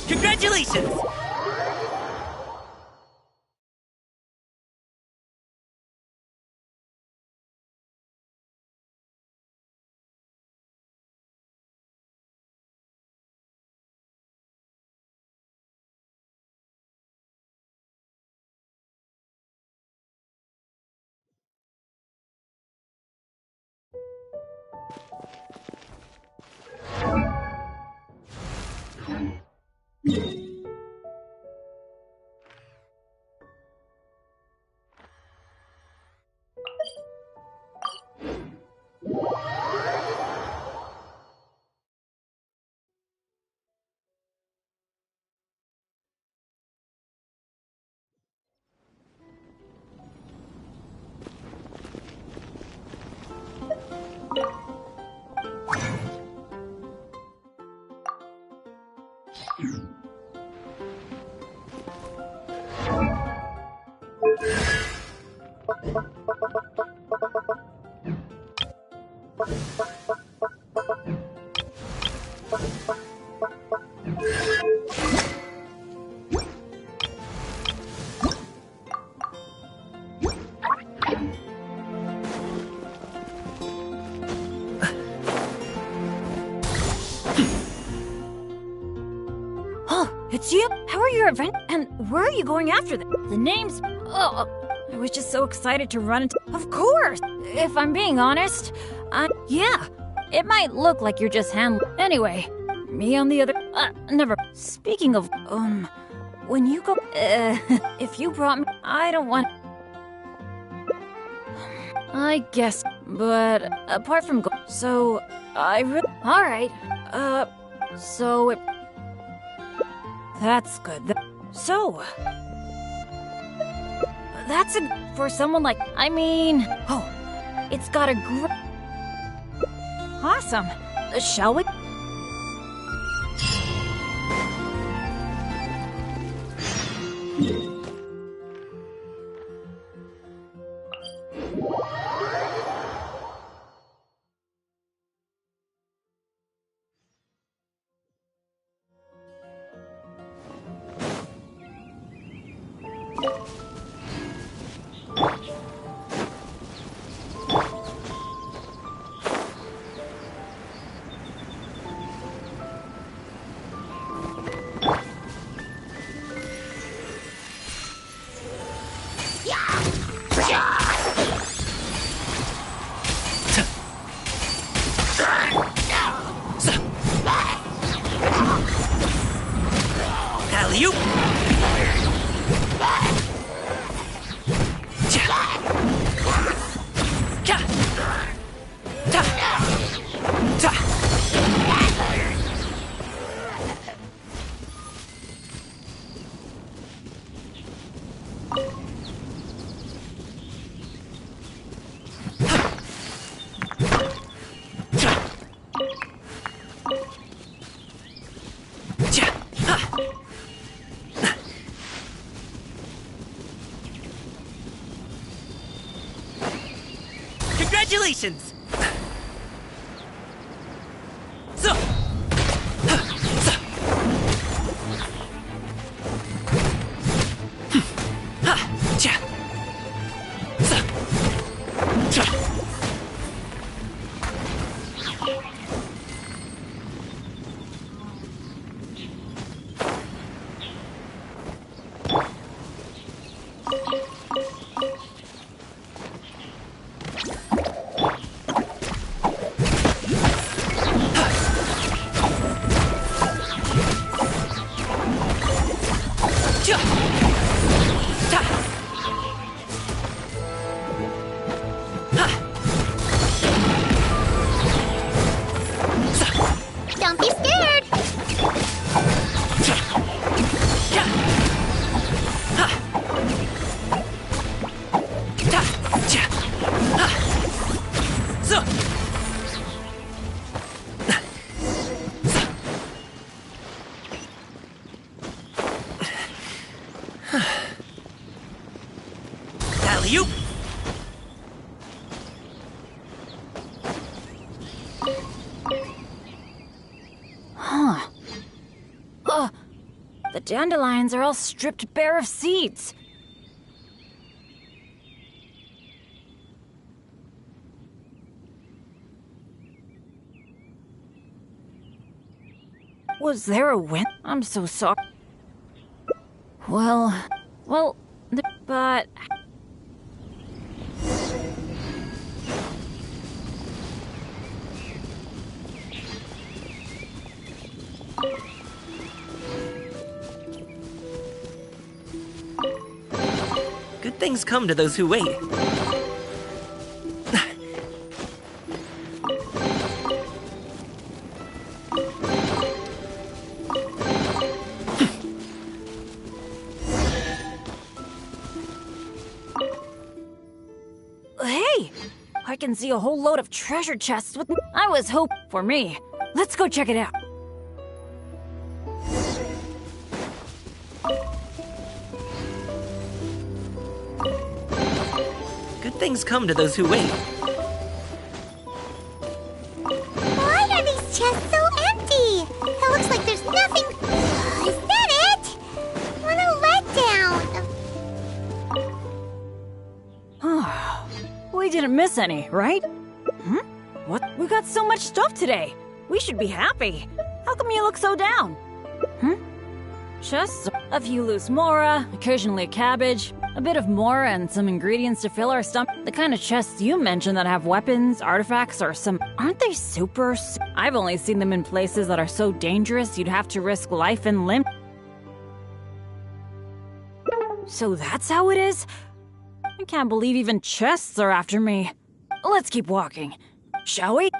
Congratulations! It's you? How are your events? And where are you going after them? The names... Oh, I was just so excited to run into... Of course! If I'm being honest, yeah. It might look like you're just handling... Anyway, me on the other... never... Speaking of... When you go... if you brought me... I don't want... I guess... But apart from... So, I really... Alright. So it... That's good. So... That's a... For someone like... I mean... Oh, it's got a Awesome. Shall we? Alley-oop! Congratulations! Don't be scared! Alley-oop! The dandelions are all stripped bare of seeds. Was there a wind? I'm so sorry. Well, but... Good things come to those who wait. Hey! I can see a whole load of treasure chests with... I was hoping for me. Let's go check it out. Good things come to those who wait. Why are these chests so empty? It looks like there's nothing... Is that it? What a letdown. We didn't miss any, right? What? We got so much stuff today. We should be happy. How come you look so down? Chests? A few loose mora, occasionally a cabbage, a bit of mora and some ingredients to fill our stomach. The kind of chests you mentioned that have weapons, artifacts, or some... Aren't they super... I've only seen them in places that are so dangerous you'd have to risk life and limb. So that's how it is? I can't believe even chests are after me. Let's keep walking. Shall we?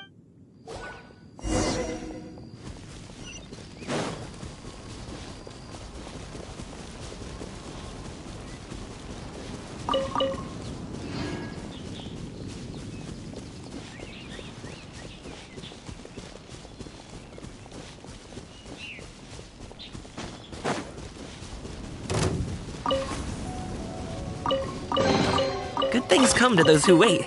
Good things come to those who wait.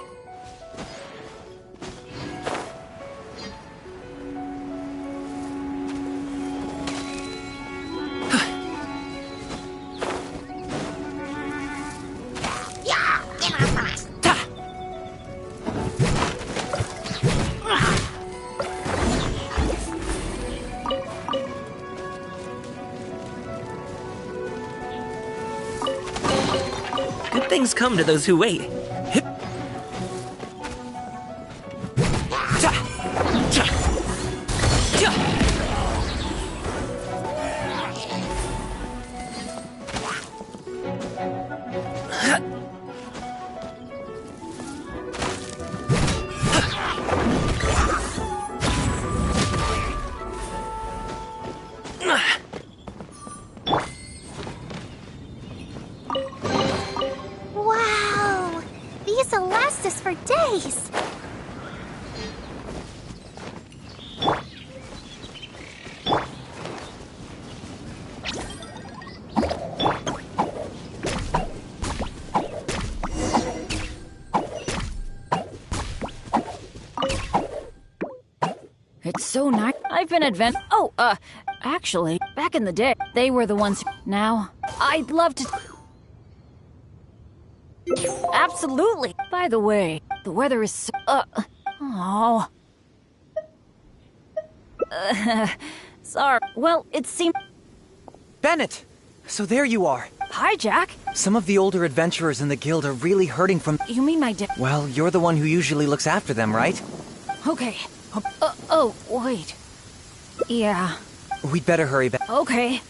Good things come to those who wait. Hip. Ta. Ta. Ta. Ha. Wow! These will last us for days. It's so nice. I've been actually, back in the day, they were the ones who... Now, I'd love to... Absolutely. By the way, the weather is so... Oh. Sorry. Well, it seemed... Bennett! So there you are. Hi, Jack. Some of the older adventurers in the guild are really hurting from... You mean my dad? Well, you're the one who usually looks after them, right? Okay. Wait. Yeah. We'd better hurry back. Okay.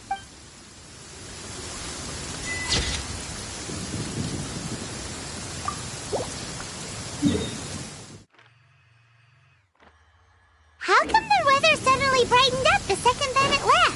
How come the weather suddenly brightened up the second Bennett left?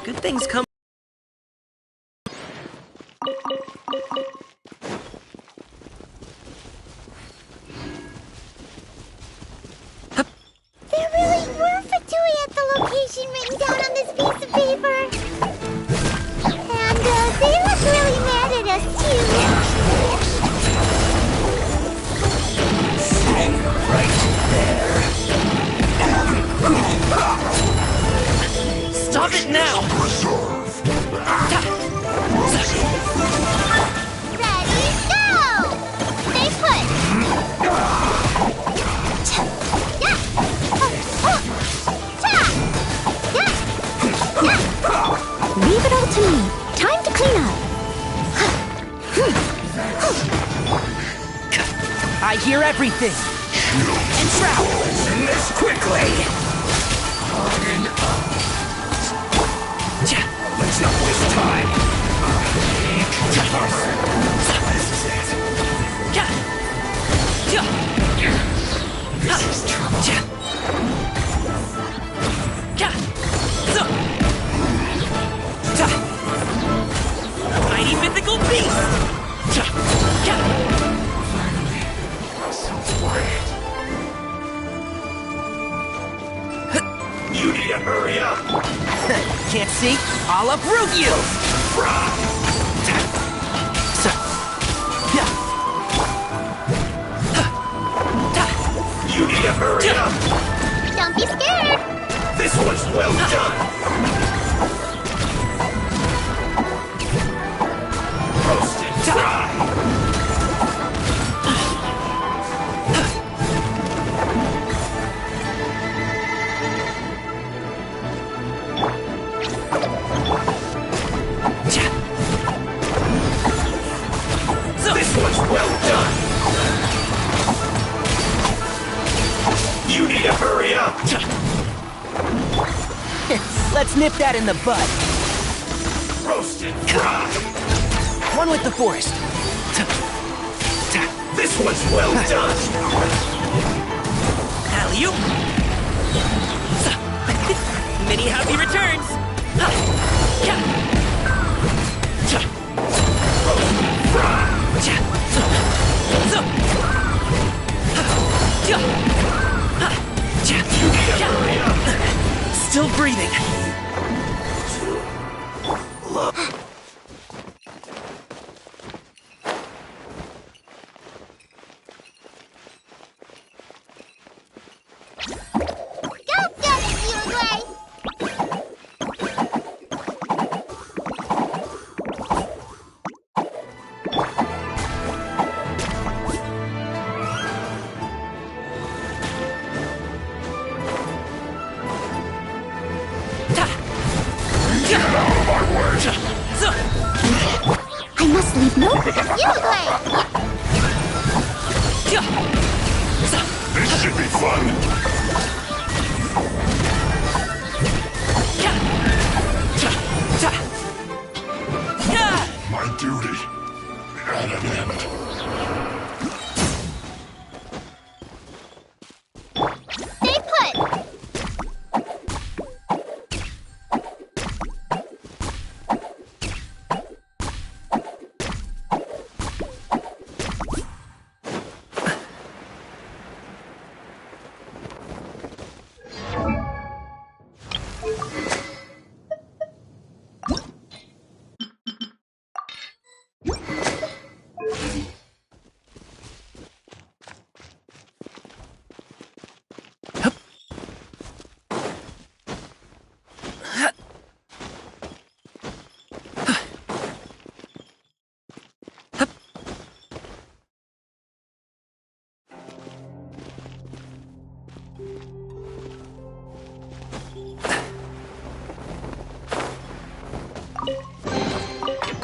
Good things come. There really were Fatui at the location written down on this piece of paper. And they look really mad at us too. Stay right there. Stop it now! Ready, go! Stay put! Leave it all to me. Time to clean up. I hear everything. And trap. Listen this quickly. Let's not waste time. This is it. This is trouble. Mighty mythical beast! So quiet. You need to hurry up. Can't see? I'll uproot you! You need to hurry up. Don't be scared. This one's well done. Roasted dry. This one's well done. You need to hurry up. Let's nip that in the bud. Roasted dry. One with the forest. This one's well done. Alley-oop! Many happy returns! Still breathing. Go get it, Uruguay. I must leave no Uruguay. This should be fun. My duty at an end. Stay put.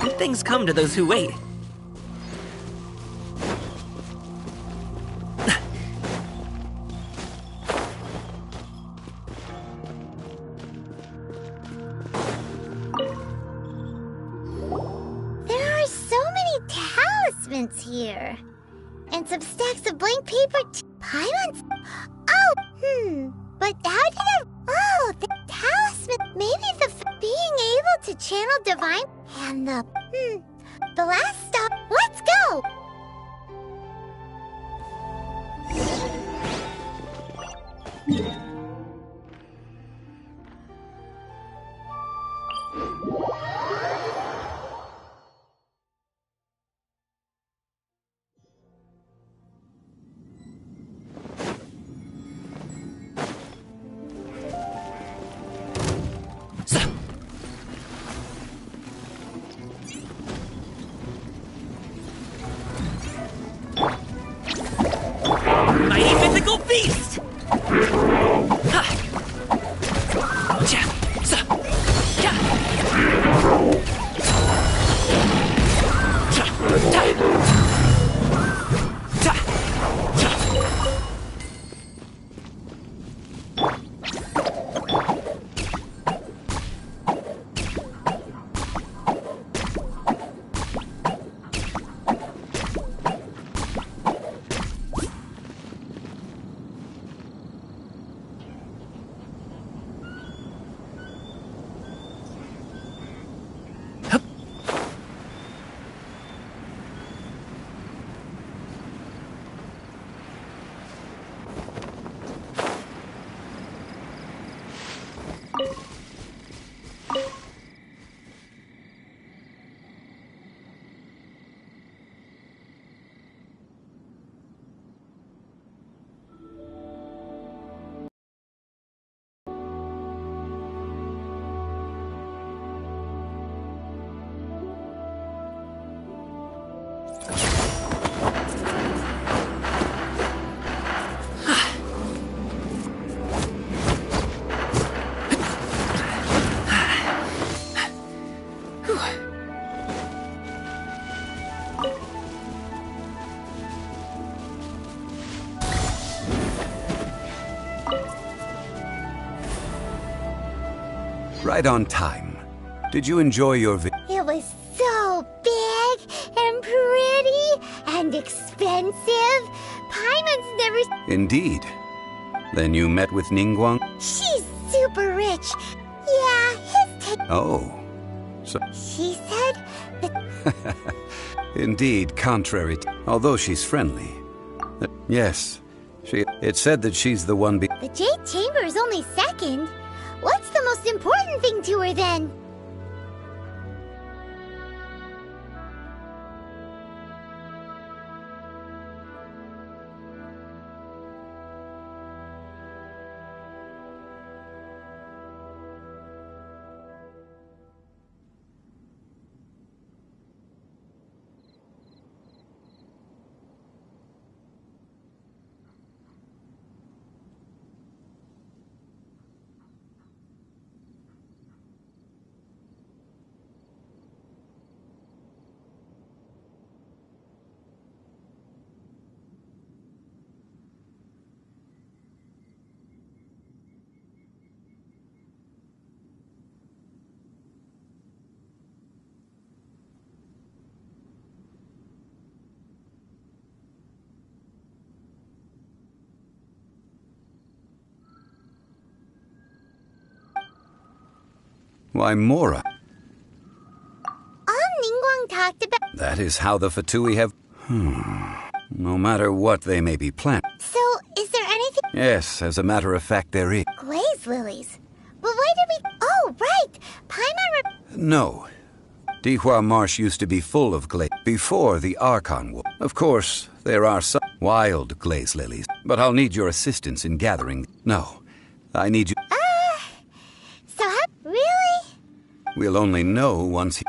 Good things come to those who wait. There are so many talismans here. And some stacks of blank paper pylons. Oh, but how did it... Oh, the talisman... Maybe the to channel divine and the last stop. Let's go! Mighty mythical beast! Ha! Cha! Sa! Cha! Cha! Ta! Ta! Cha! Right on time. Did you enjoy your It was so big and pretty and expensive. Paimon's never... Indeed. Then you met with Ningguang? She's super rich. Yeah, his Oh. So... She said that... Indeed, contrary to... Although she's friendly. Yes. It said that she's the one The Jade Chamber is only second. What's the most important thing to her then? Why, Mora. Ningguang talked about... That is how the Fatui have... No matter what they may be planned. So, is there anything... Yes, as a matter of fact, there is. Glaze lilies. But why did we... Oh, right! Paimon... No. Dihua Marsh used to be full of glaze before the Archon War. Of course, there are some wild glaze lilies, but I'll need your assistance in gathering... No, I need you... So how... Really? We'll only know once he...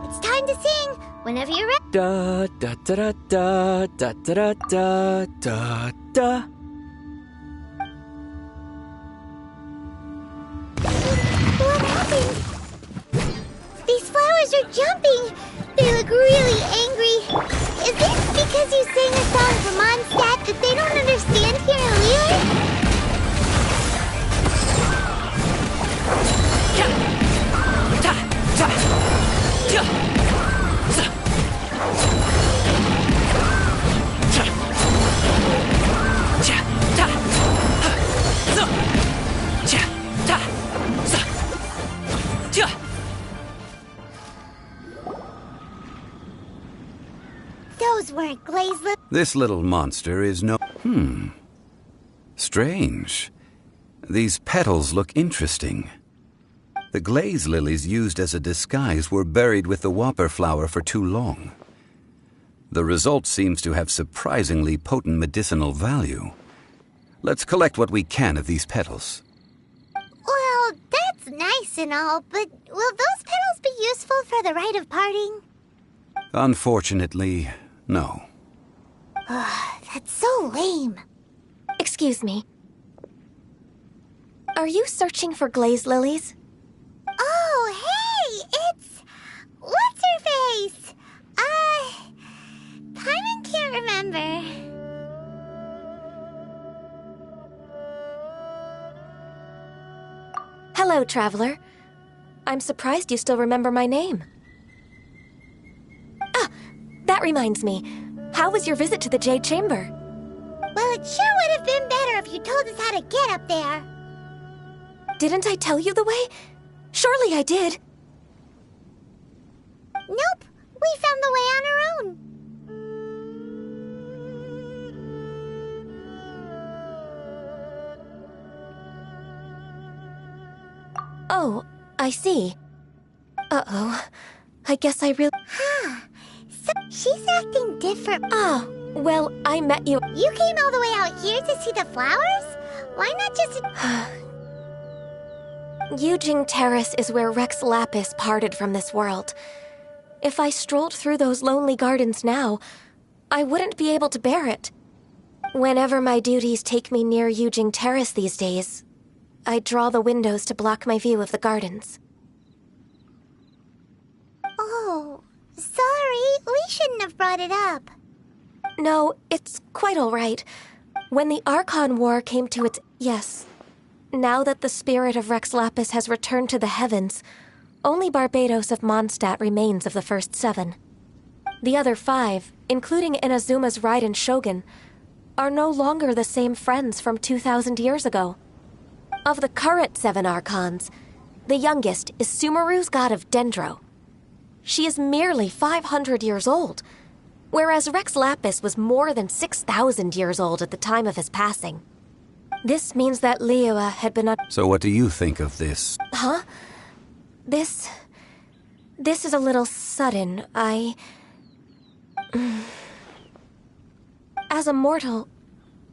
It's time to sing. Whenever you're ready. Da da da da da da da da da da. Look jumping. They look really angry. Is this because you sang a song for Mondstadt that they don't understand here in Liyue? Those weren't glazed. This little monster is no... Strange. These petals look interesting. The glaze lilies used as a disguise were buried with the whopper flower for too long. The result seems to have surprisingly potent medicinal value. Let's collect what we can of these petals. Well, that's nice and all, but will those petals be useful for the rite of parting? Unfortunately, no. That's so lame. Excuse me. Are you searching for glaze lilies? Oh, hey! It's... what's her face? Paimon can't remember. Hello, traveler. I'm surprised you still remember my name. Ah, that reminds me. How was your visit to the Jade Chamber? Well, it sure would have been better if you told us how to get up there. Didn't I tell you the way? Surely I did. Nope, we found the way on our own. Oh, I see. Uh-oh. I guess I really... So she's acting different. Ah, well, I met you... You came all the way out here to see the flowers? Why not just... Yujing Terrace is where Rex Lapis parted from this world. If I strolled through those lonely gardens now, I wouldn't be able to bear it. Whenever my duties take me near Yujing Terrace these days, I draw the windows to block my view of the gardens. Oh, sorry, we shouldn't have brought it up. No, it's quite all right. When the Archon War came to its... Yes. Now that the spirit of Rex Lapis has returned to the heavens, only Barbados of Mondstadt remains of the first 7. The other 5, including Inazuma's Raiden Shogun, are no longer the same friends from 2,000 years ago. Of the current 7 Archons, the youngest is Sumeru's god of Dendro. She is merely 500 years old, whereas Rex Lapis was more than 6,000 years old at the time of his passing. This means that Liyue had been... So what do you think of this? Huh? This is a little sudden. As a mortal,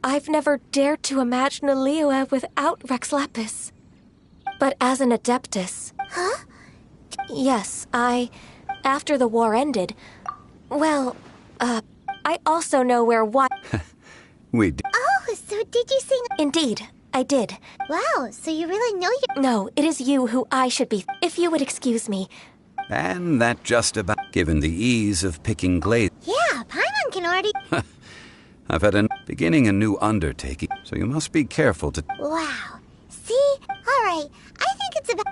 I've never dared to imagine a Liyue without Rex Lapis. But as an Adeptus... Huh? Yes, after the war ended... Well, I also know where We did. Oh, so did you sing... Indeed, I did. Wow, so you really know you... No, it is you who I should be... If you would excuse me. And that just about... Given the ease of picking glaze... Yeah, Paimon can already... I've had beginning a new undertaking, so you must be careful to... Wow. See? Alright, I think it's about...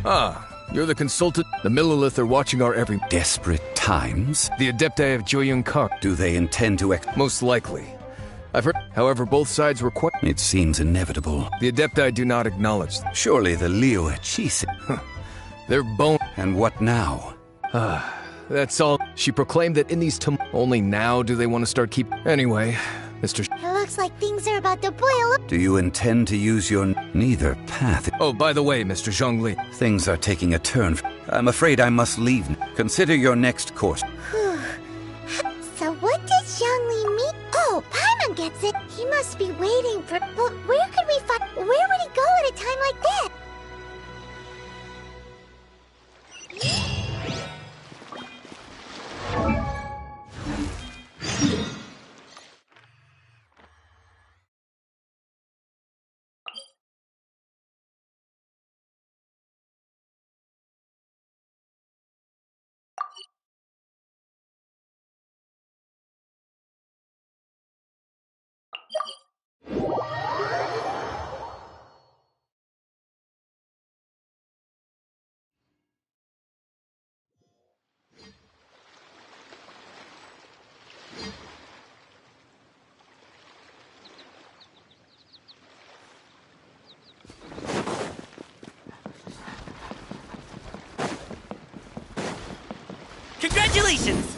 Ah, you're the consultant. The Millilith are watching our every... Desperate times? The Adepti of Joyun Kar. Do they intend to Most likely. I've heard... However, both sides were quite... It seems inevitable. The Adepti do not acknowledge them. Surely the Liyue Chise... They're bone... And what now? That's all. She proclaimed that in these only now do they want to start Anyway, Mr. It looks like things are about to boil up. Do you intend to use your neither path? Oh, by the way, Mr. Zhongli. Things are taking a turn. I'm afraid I must leave. Consider your next course. So what does Zhongli mean? Oh, Paimon gets it. He must be waiting for... But where could we find... Where would he go at a time like that? Congratulations!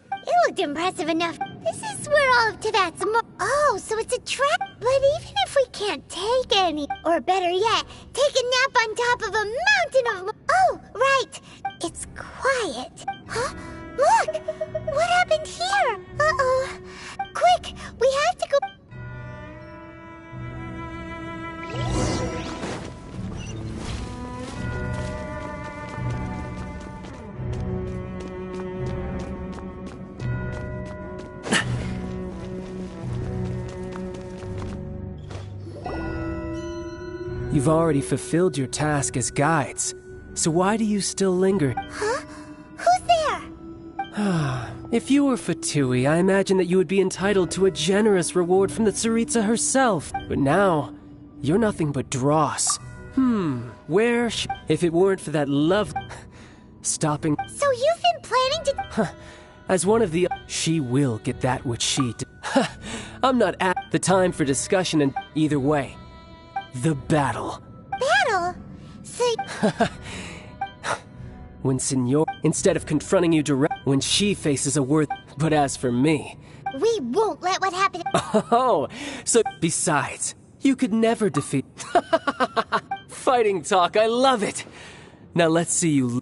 It looked impressive enough. This is where all of Teyvat's Oh, so it's a trap. But even if we can't take any, or better yet, take a nap on top of a mountain of... Oh, right. It's quiet. Huh? Look! What happened here? Uh-oh. Quick! We have to go... You've already fulfilled your task as guides, so why do you still linger? Huh? Who's there? If you were Fatui, I imagine that you would be entitled to a generous reward from the Tsaritsa herself. But now, you're nothing but dross. Where if it weren't for that love... stopping... So you've been planning to... As one of the... She will get that which she... I'm not at the time for discussion and either way. The battle. Battle? So... When Senor... Instead of confronting you direct... When she faces a worth... But as for me... We won't let what happened... Oh, so... Besides, you could never defeat... Fighting talk, I love it! Now let's see you...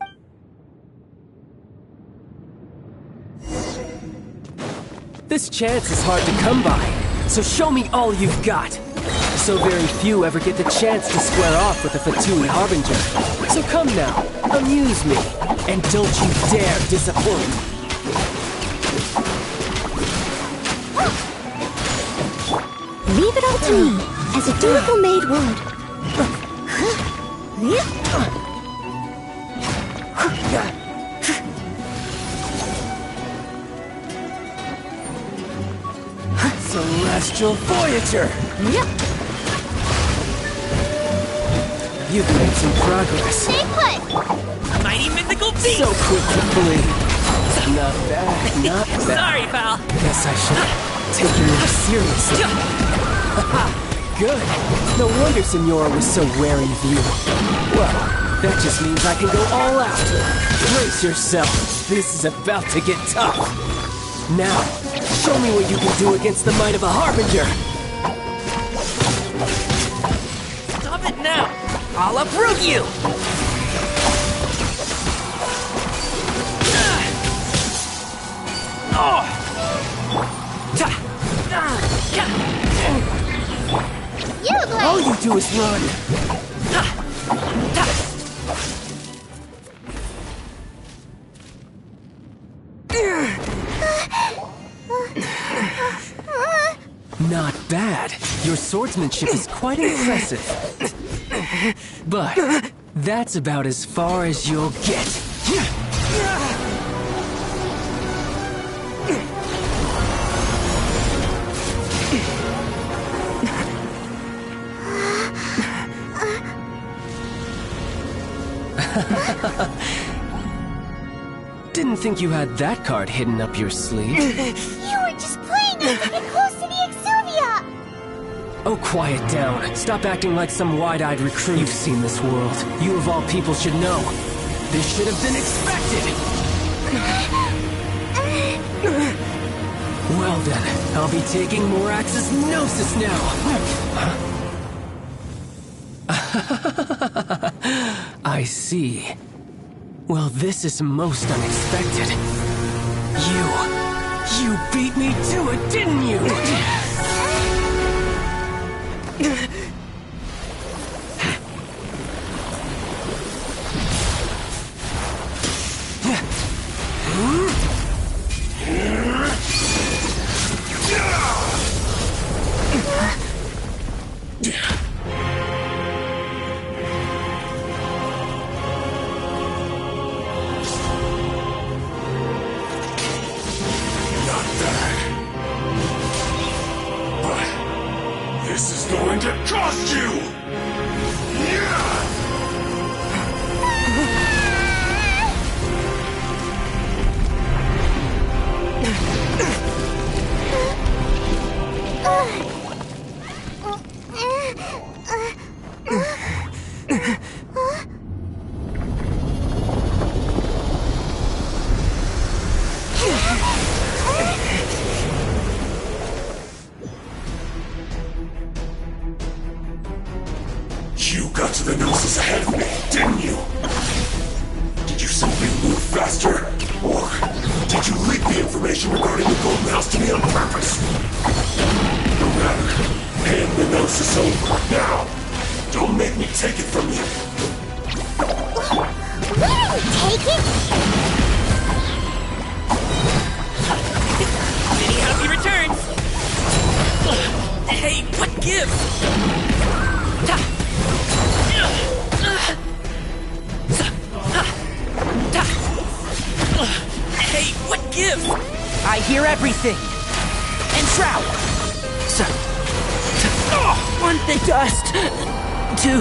This chance is hard to come by, so show me all you've got. So very few ever get the chance to square off with the Fatui Harbinger. So come now, amuse me, and don't you dare disappoint. Leave it all to me. as a durable made would. Celestial Voyager! You've made some progress. Stay put! Mighty mythical beast! So quick to flee. Not bad, not bad. Sorry, pal. Guess I should take you more seriously. Good. No wonder Senora was so wary of you. Well, that just means I can go all out. Brace yourself. This is about to get tough. Now, show me what you can do against the might of a Harbinger. Stop it now! I'll uproot you! You, Glaze! All you do is run. Not bad. Your swordsmanship is quite impressive. But that's about as far as you'll get. Didn't think you had that card hidden up your sleeve. You were just playing us to get close to the Exuvia! Oh, quiet down. Stop acting like some wide-eyed recruit. You've seen this world. You of all people should know. This should have been expected! Well then, I'll be taking Morax's Gnosis now! I see. Well, this is most unexpected. You beat me to it, didn't you? This is going to cost you! You got to the Gnosis ahead of me, didn't you? Did you simply move faster? Or did you leak the information regarding the Golden House to me on purpose? No matter. Hand the Gnosis over, now! Don't make me take it from you! We didn't take it! Many happy returns! Hey, what gives? Hey, what gives? I hear everything! Enshroud! Want the dust to... You,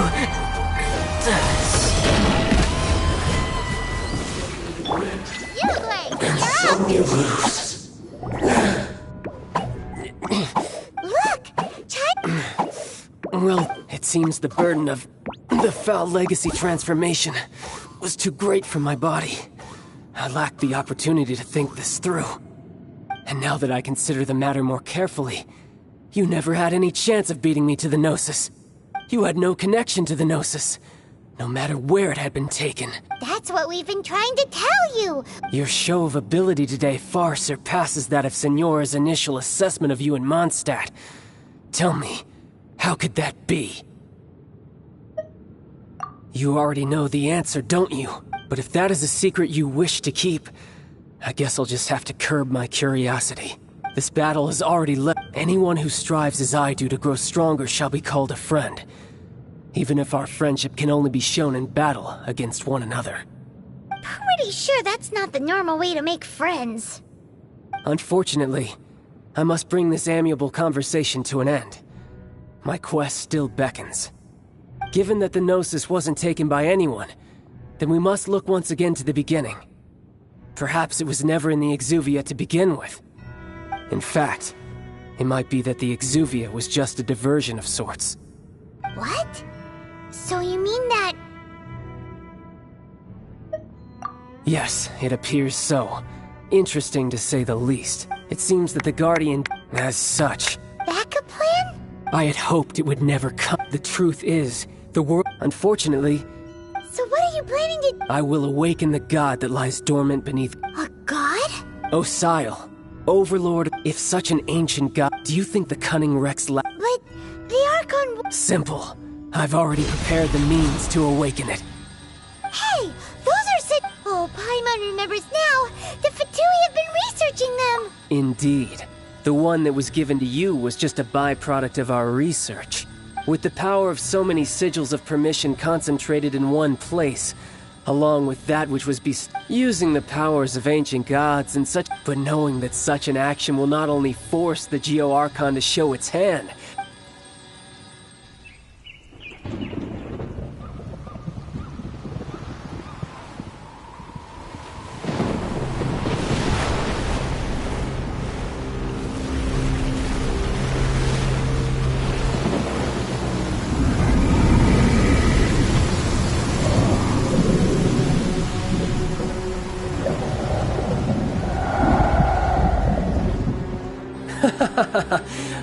Glaze! You're up! Some you lose. Look! Well, it seems the burden of the foul legacy transformation was too great for my body. I lacked the opportunity to think this through. And now that I consider the matter more carefully, you never had any chance of beating me to the Gnosis. You had no connection to the Gnosis, no matter where it had been taken. That's what we've been trying to tell you! Your show of ability today far surpasses that of Senora's initial assessment of you in Mondstadt. Tell me, how could that be? You already know the answer, don't you? But if that is a secret you wish to keep, I guess I'll just have to curb my curiosity. This battle has already left. Anyone who strives as I do to grow stronger shall be called a friend. Even if our friendship can only be shown in battle against one another. Pretty sure that's not the normal way to make friends. Unfortunately, I must bring this amiable conversation to an end. My quest still beckons. Given that the Gnosis wasn't taken by anyone, then we must look once again to the beginning. Perhaps it was never in the Exuvia to begin with. In fact, it might be that the Exuvia was just a diversion of sorts. What? So you mean that... Yes, it appears so. Interesting to say the least. It seems that the Guardian, as such... Backup plan? I had hoped it would never come. The truth is, the world... Unfortunately... So what are you planning to... I will awaken the god that lies dormant beneath... A god? Osile, Overlord, if such an ancient god... Do you think the cunning Rex But the Archon... Simple. I've already prepared the means to awaken it. Hey! Those are sick... Oh, Paimon remembers now! The Fatui have been researching them! Indeed. The one that was given to you was just a byproduct of our research. With the power of so many sigils of permission concentrated in one place, along with that which was using the powers of ancient gods and such, but knowing that such an action will not only force the Geo-Archon to show its hand.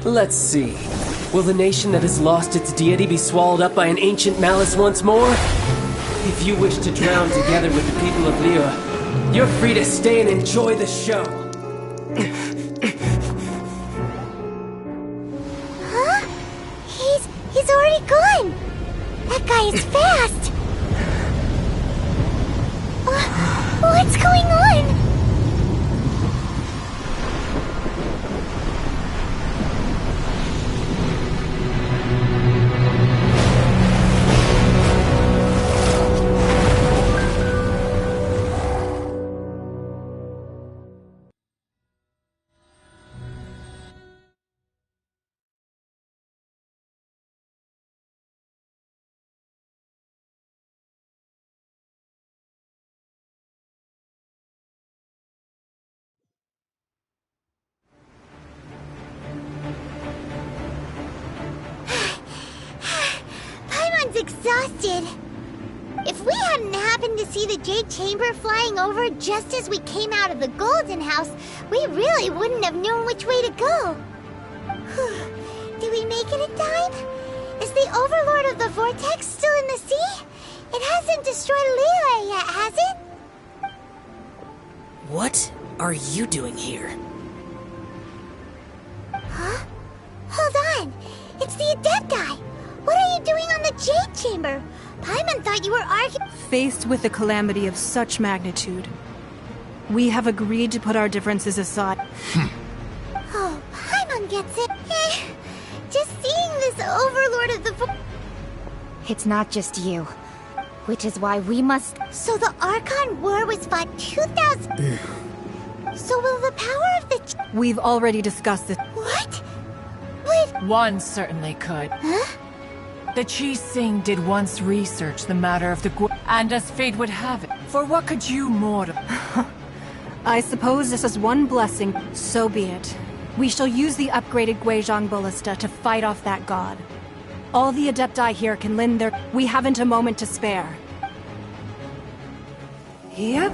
Let's see. Will the nation that has lost its deity be swallowed up by an ancient malice once more? If you wish to drown together with the people of Liyue, you're free to stay and enjoy the show. Huh? He's already gone! That guy is fast! What's going on? Exhausted. If we hadn't happened to see the Jade Chamber flying over just as we came out of the Golden House, we really wouldn't have known which way to go. Did we make it in time? Is the Overlord of the Vortex still in the sea? It hasn't destroyed Liyue yet, has it? What are you doing here? Huh? Hold on. It's the Adepti. What are you doing on the Jade Chamber? Paimon thought you were arguing. Faced with a calamity of such magnitude, we have agreed to put our differences aside. Oh, Paimon gets it. Just seeing this Overlord of the It's not just you. Which is why we must... So the Archon War was fought 2,000... So will the power of the... We've already discussed this. What? But... One certainly could. Huh? The Chi Sing did once research the matter of the and as fate would have it, for what could you mortal? I suppose this is one blessing, so be it. We shall use the upgraded Guizhong Ballista to fight off that god. All the Adepti here can lend their... We haven't a moment to spare. Yep.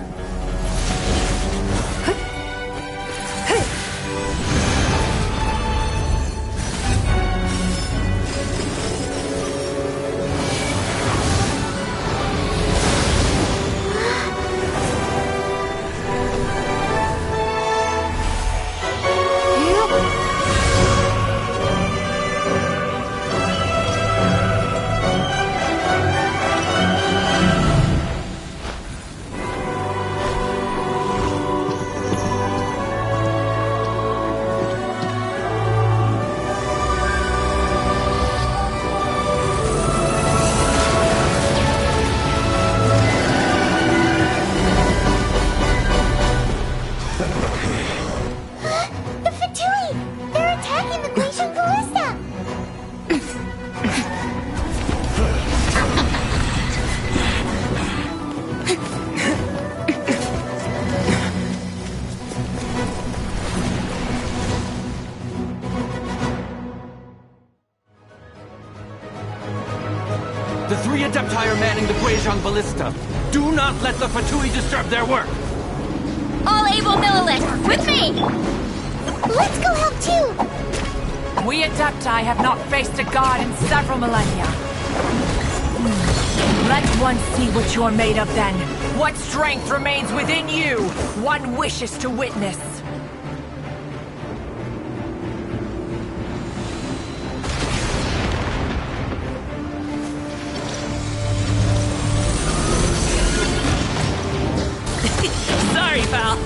The 3 Adepti are manning the Guizhong Ballista. Do not let the Fatui disturb their work! All able millilith, with me! Let's go help too! We Adepti have not faced a god in several millennia. Let one see what you're made of then. What strength remains within you, one wishes to witness. Sorry, pal.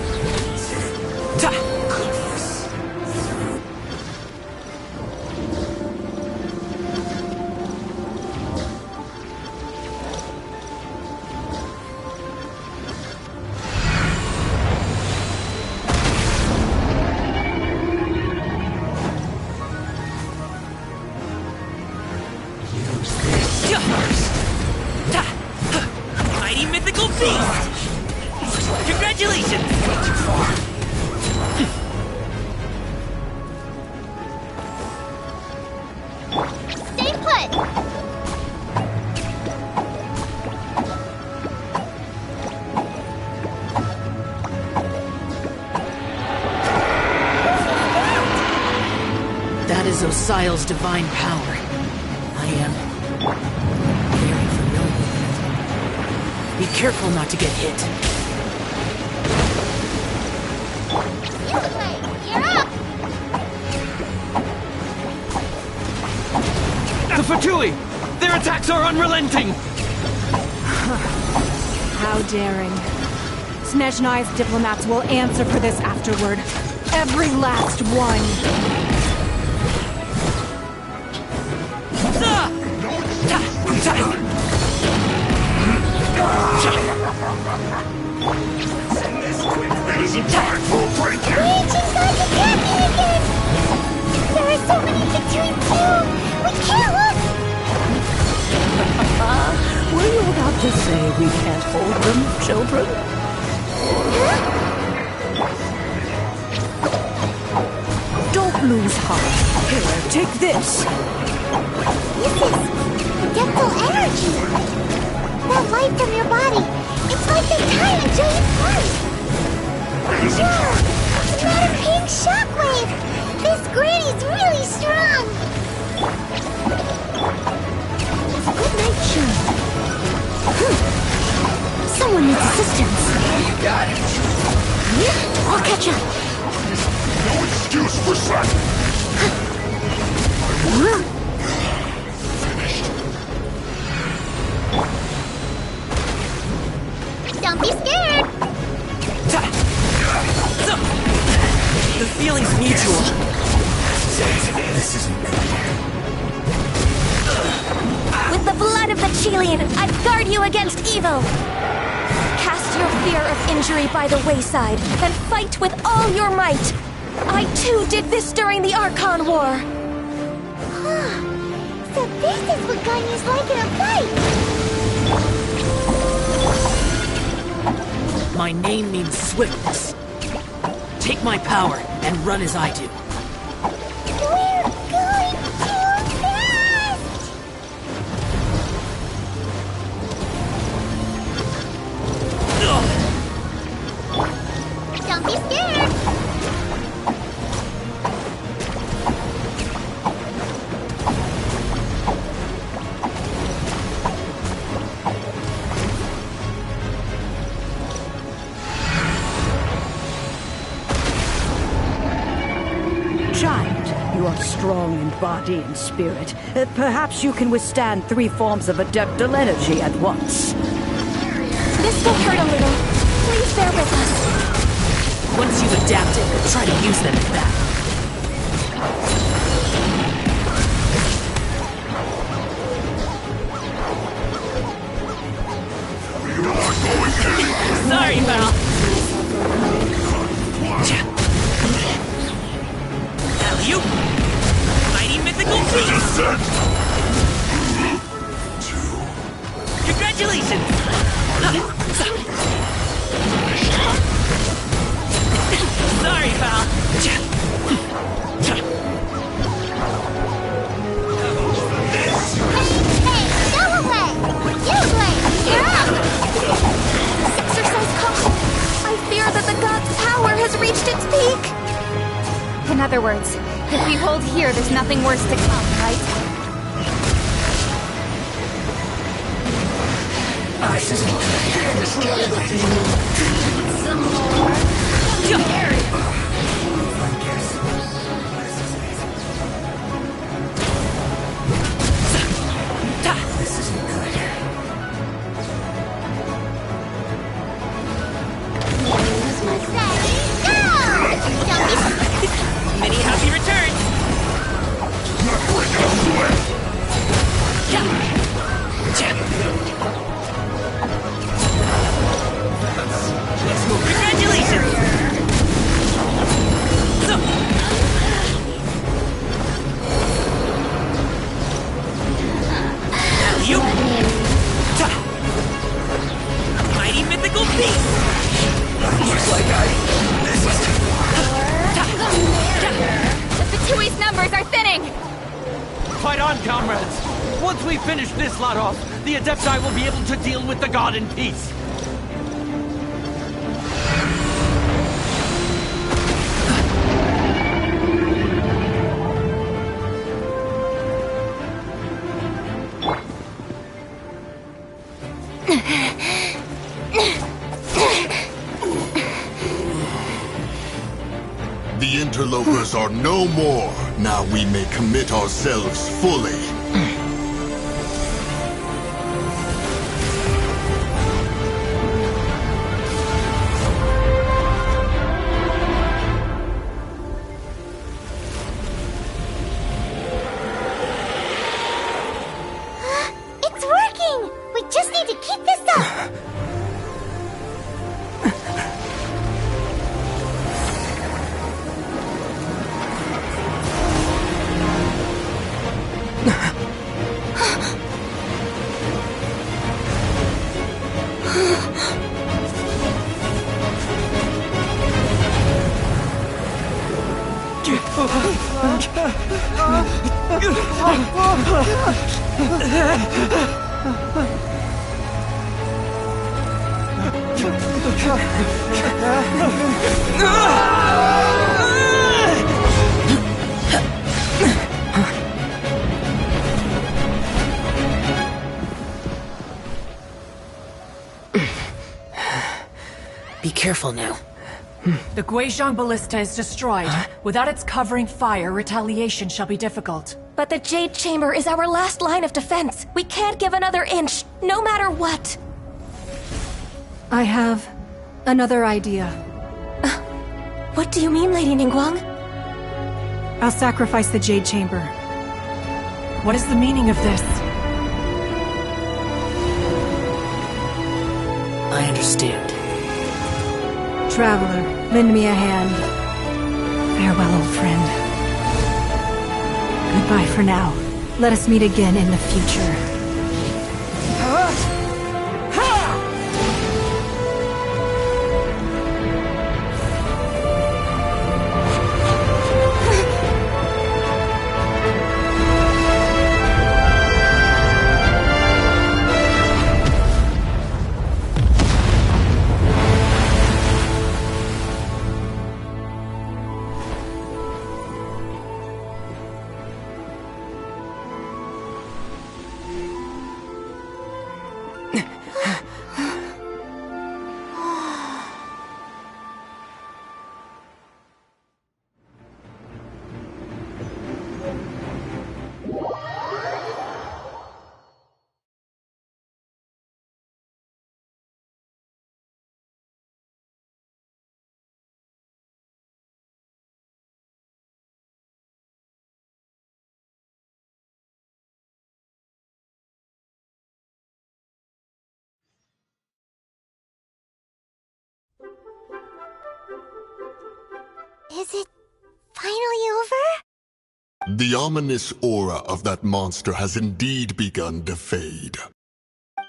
Mighty mythical beast! Congratulations! Stay put! That is Osial's divine power. I am very familiar with it. Be careful not to get hit. You're up! The Fatui! Their attacks are unrelenting! How daring. Snezhnai's diplomats will answer for this afterward. Every last one. Raging God's attacking again! There are so many between two! We can't look! Were you about to say we can't hold them, children? Don't lose heart. Here, take this. This is dental energy! That light from your body, it's like the time of giant force! Whoa! Not a pink shockwave! This granny's really strong! Good night, Shun. Someone needs assistance. You got it. I'll catch up. No excuse for slacking. Don't be scared! The feeling's mutual. This isn't good. With the blood of the Chilian, I guard you against evil! Cast your fear of injury by the wayside, and fight with all your might! I too did this during the Archon War! So this is what Ganya's like in a fight! My name means swiftness. Take my power and run as I do. We're going too fast! Don't be scared! Child, you are strong in body and spirit. Perhaps you can withstand 3 forms of adeptal energy at once. This will hurt a little. Please bear with us. Once you've adapted, try to use them in battle. Sorry, pal. You mighty mythical beast! Congratulations! Sorry, pal. Hey, go away! There's nothing worse to come, right? Many happy returns! Let's go! Congratulations! You! Mighty mythical beast! Looks like The Fatui's numbers are thinning! Fight on, comrades! Once we finish this lot off, the Adepti will be able to deal with the god in peace. The interlopers are no more. Now we may commit ourselves fully. It's working! We just need to keep this up! Be careful now. The Guizhong Ballista is destroyed. Without its covering fire, retaliation shall be difficult. But the Jade Chamber is our last line of defense. We can't give another inch, no matter what. I have another idea. What do you mean, Lady Ningguang? I'll sacrifice the Jade Chamber. What is the meaning of this? I understand. Traveler, lend me a hand. Farewell, old friend. Goodbye for now. Let us meet again in the future. Is it finally over? The ominous aura of that monster has indeed begun to fade.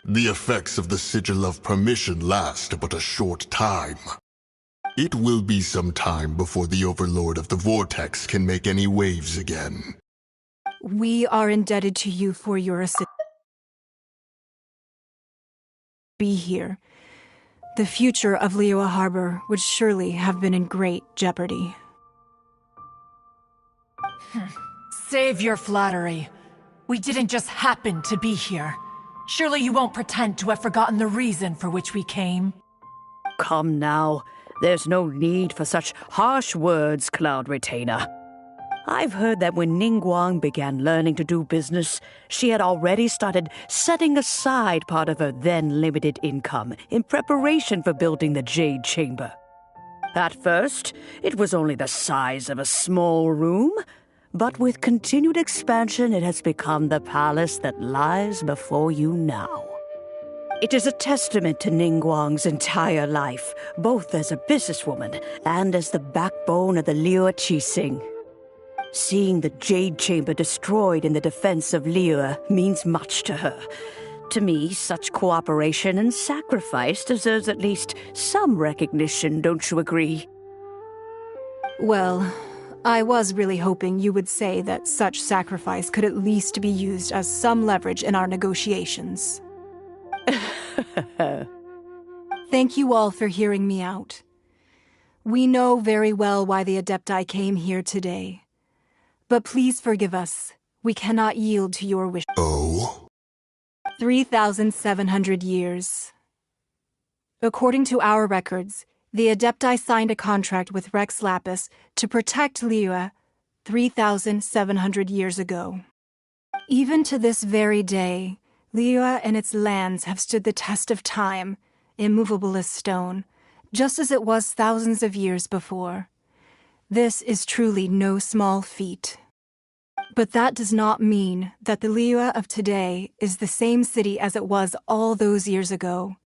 The effects of the Sigil of Permission last but a short time. It will be some time before the Overlord of the Vortex can make any waves again. We are indebted to you for your assistance. Be here. The future of Liyue Harbor would surely have been in great jeopardy. Save your flattery. We didn't just happen to be here. Surely you won't pretend to have forgotten the reason for which we came. Come now. There's no need for such harsh words, Cloud Retainer. I've heard that when Ningguang began learning to do business, she had already started setting aside part of her then limited income in preparation for building the Jade Chamber. At first, it was only the size of a small room, but with continued expansion, it has become the palace that lies before you now. It is a testament to Ningguang's entire life, both as a businesswoman and as the backbone of the Liyue Qixing. Seeing the Jade Chamber destroyed in the defense of Liyue means much to her. To me, such cooperation and sacrifice deserves at least some recognition, don't you agree? Well, I was really hoping you would say that such sacrifice could at least be used as some leverage in our negotiations. Thank you all for hearing me out. We know very well why the Adepti came here today. But please forgive us. We cannot yield to your wish. Oh? 3,700 years. According to our records, the Adepti signed a contract with Rex Lapis to protect Liyue 3,700 years ago. Even to this very day, Liyue and its lands have stood the test of time, immovable as stone, just as it was thousands of years before. This is truly no small feat. But that does not mean that the Liyue of today is the same city as it was all those years ago.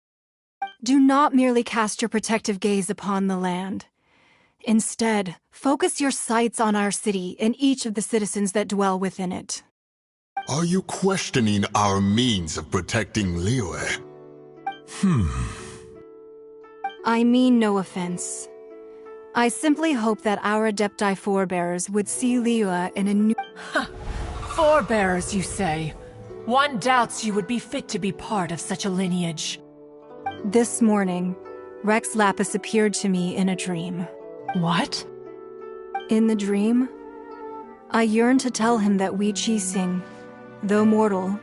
Do not merely cast your protective gaze upon the land. Instead, focus your sights on our city and each of the citizens that dwell within it. Are you questioning our means of protecting Liyue? I mean no offense. I simply hope that our Adepti forebears would see Liyue in a new... Forebears, you say? One doubts you would be fit to be part of such a lineage. This morning, Rex Lapis appeared to me in a dream. What? In the dream, I yearned to tell him that we Qixing, though mortal,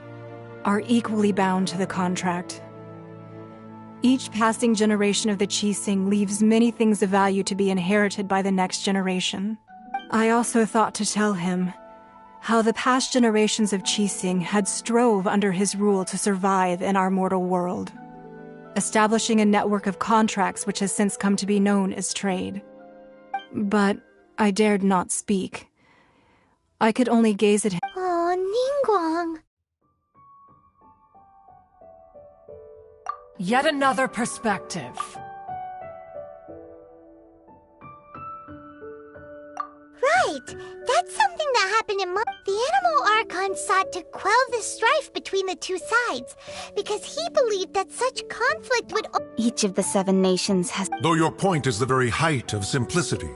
are equally bound to the contract. Each passing generation of the Qixing leaves many things of value to be inherited by the next generation. I also thought to tell him how the past generations of Qixing had strove under his rule to survive in our mortal world, establishing a network of contracts which has since come to be known as trade. But I dared not speak. I could only gaze at him. Oh, Ningguang. Yet another perspective. Right! That's something that happened in The Animal Archon sought to quell the strife between the two sides, because he believed that such conflict would... Each of the 7 nations has... Though your point is the very height of simplicity.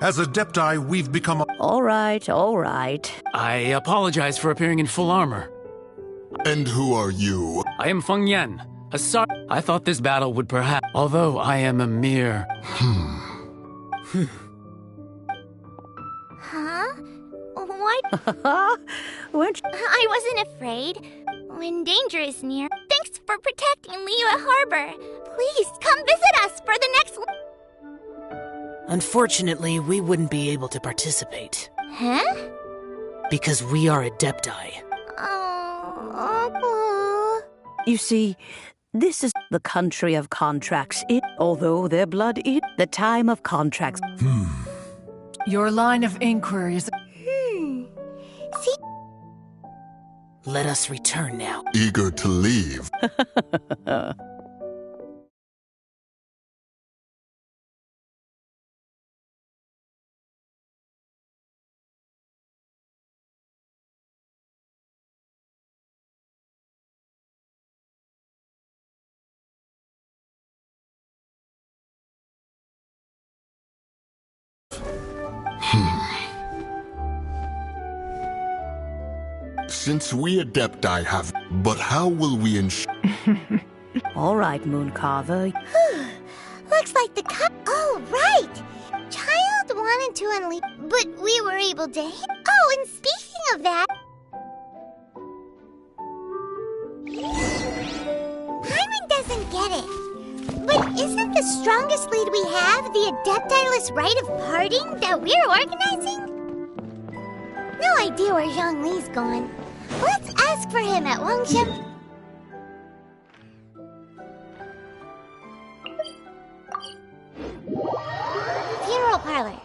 As Adepti, we've become a... All right, all right. I apologize for appearing in full armor. And who are you? I am Feng Yan. I thought this battle would perhaps... Although I am a mere... Huh? What? I wasn't afraid. When danger is near, thanks for protecting Liyue Harbor. Please, come visit us for the next... Unfortunately, we wouldn't be able to participate. Huh? Because we are Adepti. Oh. You see, this is the country of contracts. Although their blood is the time of contracts. Your line of inquiry is... See? Let us return now. Eager to leave. Since we Adepti have... But how will we ensure... All right, Mooncarver. Looks like the Oh, right! Child wanted to unleash... But we were able to... Oh, and speaking that. Paimon doesn't get it. But isn't the strongest lead we have the Adeptiless Rite of Parting that we're organizing? No idea where Zhongli's gone. Let's ask for him at Wangshen. Funeral parlor.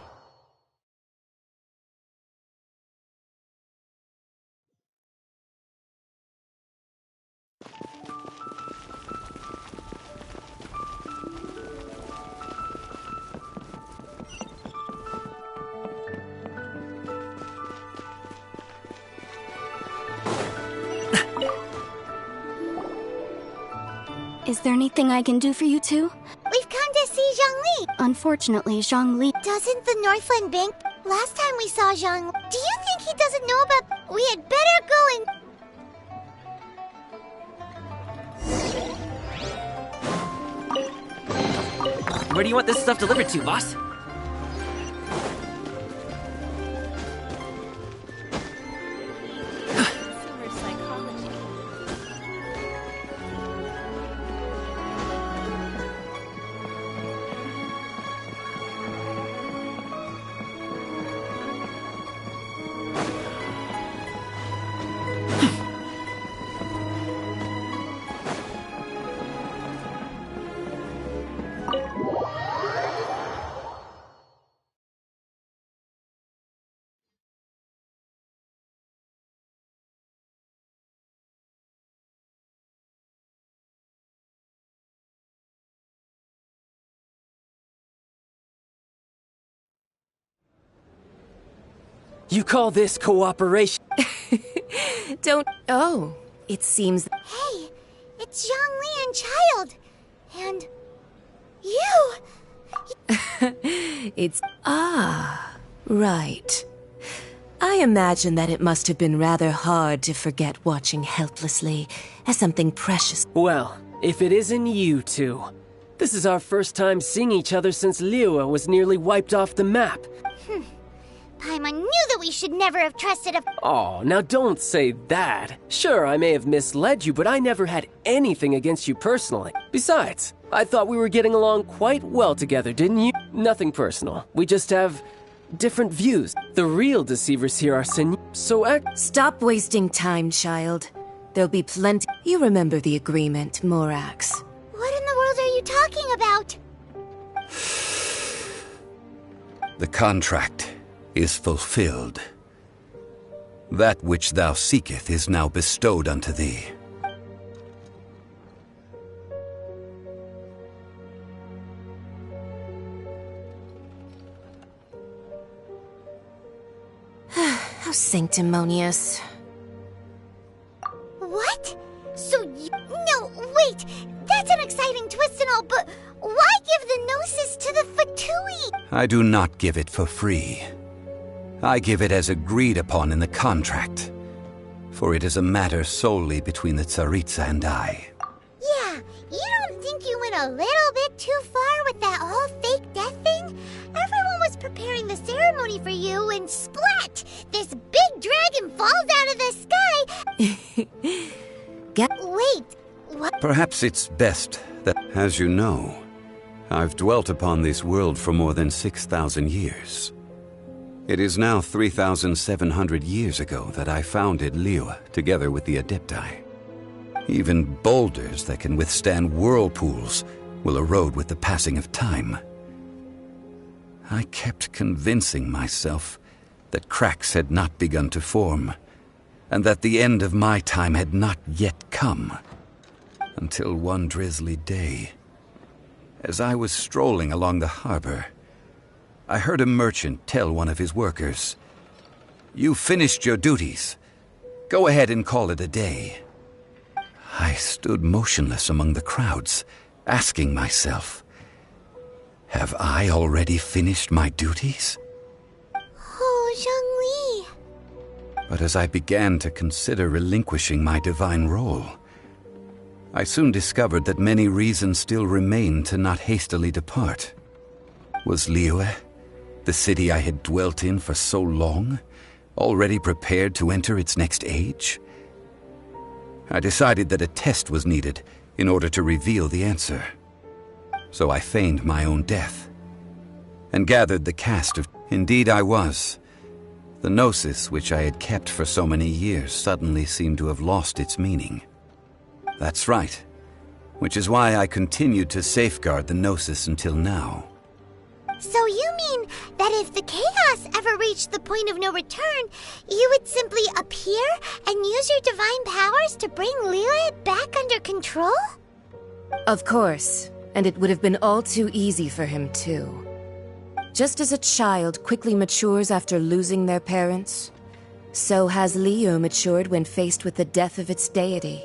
Is there anything I can do for you two? We've come to see Zhongli. Unfortunately, Zhongli... Doesn't the Northland Bank... Last time we saw Zhongli... Do you think he doesn't know about... We had better go and... Where do you want this stuff delivered to, boss? You call this cooperation? Don't... Oh, it seems... Hey, it's Zhongli and Child. And... you! It's... Ah, right. I imagine that it must have been rather hard to forget watching helplessly as something precious. Well, if it isn't you two. This is our first time seeing each other since Liyue was nearly wiped off the map. Paimon knew that we should never have trusted a... Oh, now don't say that. Sure, I may have misled you, but I never had anything against you personally. Besides, I thought we were getting along quite well together, didn't you? Nothing personal. We just have different views. The real deceivers here are Stop wasting time, child. There'll be plenty... You remember the agreement, Morax. What in the world are you talking about? The contract is fulfilled. That which thou seeketh is now bestowed unto thee. How sanctimonious. What? So you... No, wait! That's an exciting twist and all, but why give the Gnosis to the Fatui? I do not give it for free. I give it as agreed upon in the contract, for it is a matter solely between the Tsaritsa and I. Yeah, you don't think you went a little bit too far with that whole fake death thing? Everyone was preparing the ceremony for you, and splat! This big dragon falls out of the sky! Wait, what? Perhaps it's best that, as you know, I've dwelt upon this world for more than 6,000 years. It is now 3,700 years ago that I founded Liyue together with the Adepti. Even boulders that can withstand whirlpools will erode with the passing of time. I kept convincing myself that cracks had not begun to form, and that the end of my time had not yet come. Until one drizzly day, as I was strolling along the harbor, I heard a merchant tell one of his workers, "You finished your duties. Go ahead and call it a day." I stood motionless among the crowds, asking myself, have I already finished my duties? Oh, Zhongli. But as I began to consider relinquishing my divine role, I soon discovered that many reasons still remained to not hastily depart. Was Liyue, the city I had dwelt in for so long, Already prepared to enter its next age? I decided that a test was needed in order to reveal the answer. So I feigned my own death and gathered the cast of... Indeed I was. The Gnosis, which I had kept for so many years, suddenly seemed to have lost its meaning. That's right, which is why I continued to safeguard the Gnosis until now. So you mean that if the chaos ever reached the point of no return, you would simply appear and use your divine powers to bring Liyue back under control? Of course, and it would have been all too easy for him too. Just as a child quickly matures after losing their parents, so has Liyue matured when faced with the death of its deity.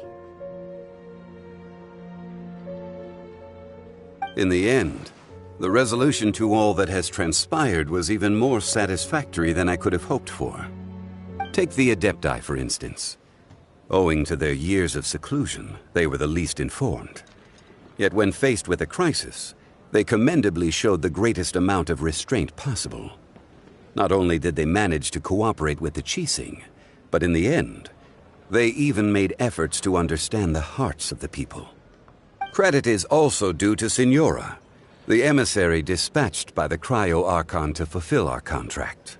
In the end, the resolution to all that has transpired was even more satisfactory than I could have hoped for. Take the Adepti, for instance. Owing to their years of seclusion, they were the least informed. Yet when faced with a crisis, they commendably showed the greatest amount of restraint possible. Not only did they manage to cooperate with the Qixing, but in the end, they even made efforts to understand the hearts of the people. Credit is also due to Signora, the emissary dispatched by the Cryo-Archon to fulfill our contract.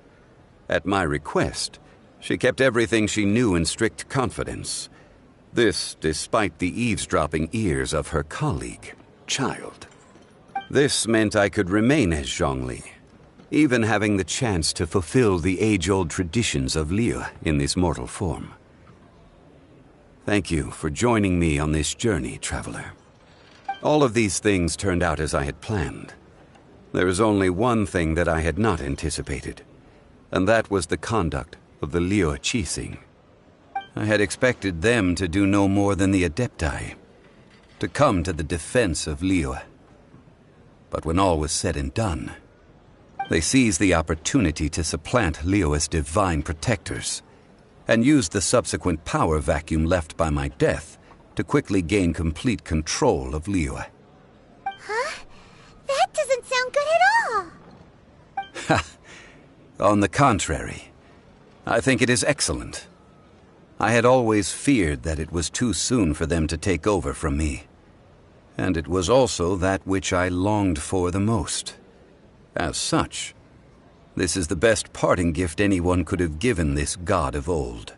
At my request, she kept everything she knew in strict confidence. This despite the eavesdropping ears of her colleague, Child. This meant I could remain as Zhongli, even having the chance to fulfill the age-old traditions of Liyue in this mortal form. Thank you for joining me on this journey, Traveler. All of these things turned out as I had planned. There is only one thing that I had not anticipated, and that was the conduct of the Liyue Qixing. I had expected them to do no more than the Adepti, to come to the defense of Liyue. But when all was said and done, they seized the opportunity to supplant Liyue's divine protectors, and used the subsequent power vacuum left by my death to quickly gain complete control of Liyue. Huh? That doesn't sound good at all! Ha! On the contrary, I think it is excellent. I had always feared that it was too soon for them to take over from me. And it was also that which I longed for the most. As such, this is the best parting gift anyone could have given this god of old.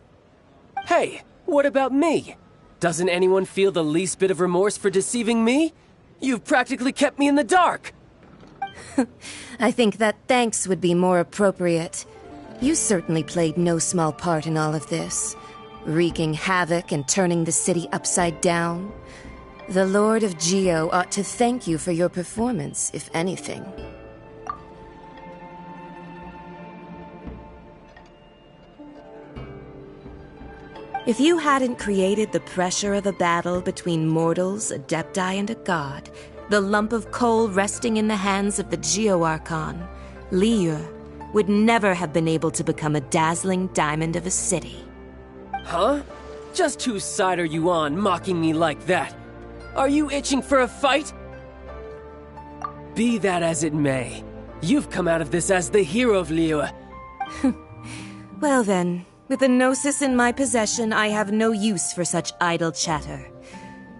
Hey, what about me? Doesn't anyone feel the least bit of remorse for deceiving me? You've practically kept me in the dark! I think that thanks would be more appropriate. You certainly played no small part in all of this, wreaking havoc and turning the city upside down. The Lord of Geo ought to thank you for your performance, if anything. If you hadn't created the pressure of a battle between mortals, Adepti, and a god, the lump of coal resting in the hands of the Geo-Archon, Liyue, would never have been able to become a dazzling diamond of a city. Huh? Just whose side are you on, mocking me like that? Are you itching for a fight? Be that as it may, you've come out of this as the hero of Liyue. Well then, with the Gnosis in my possession, I have no use for such idle chatter.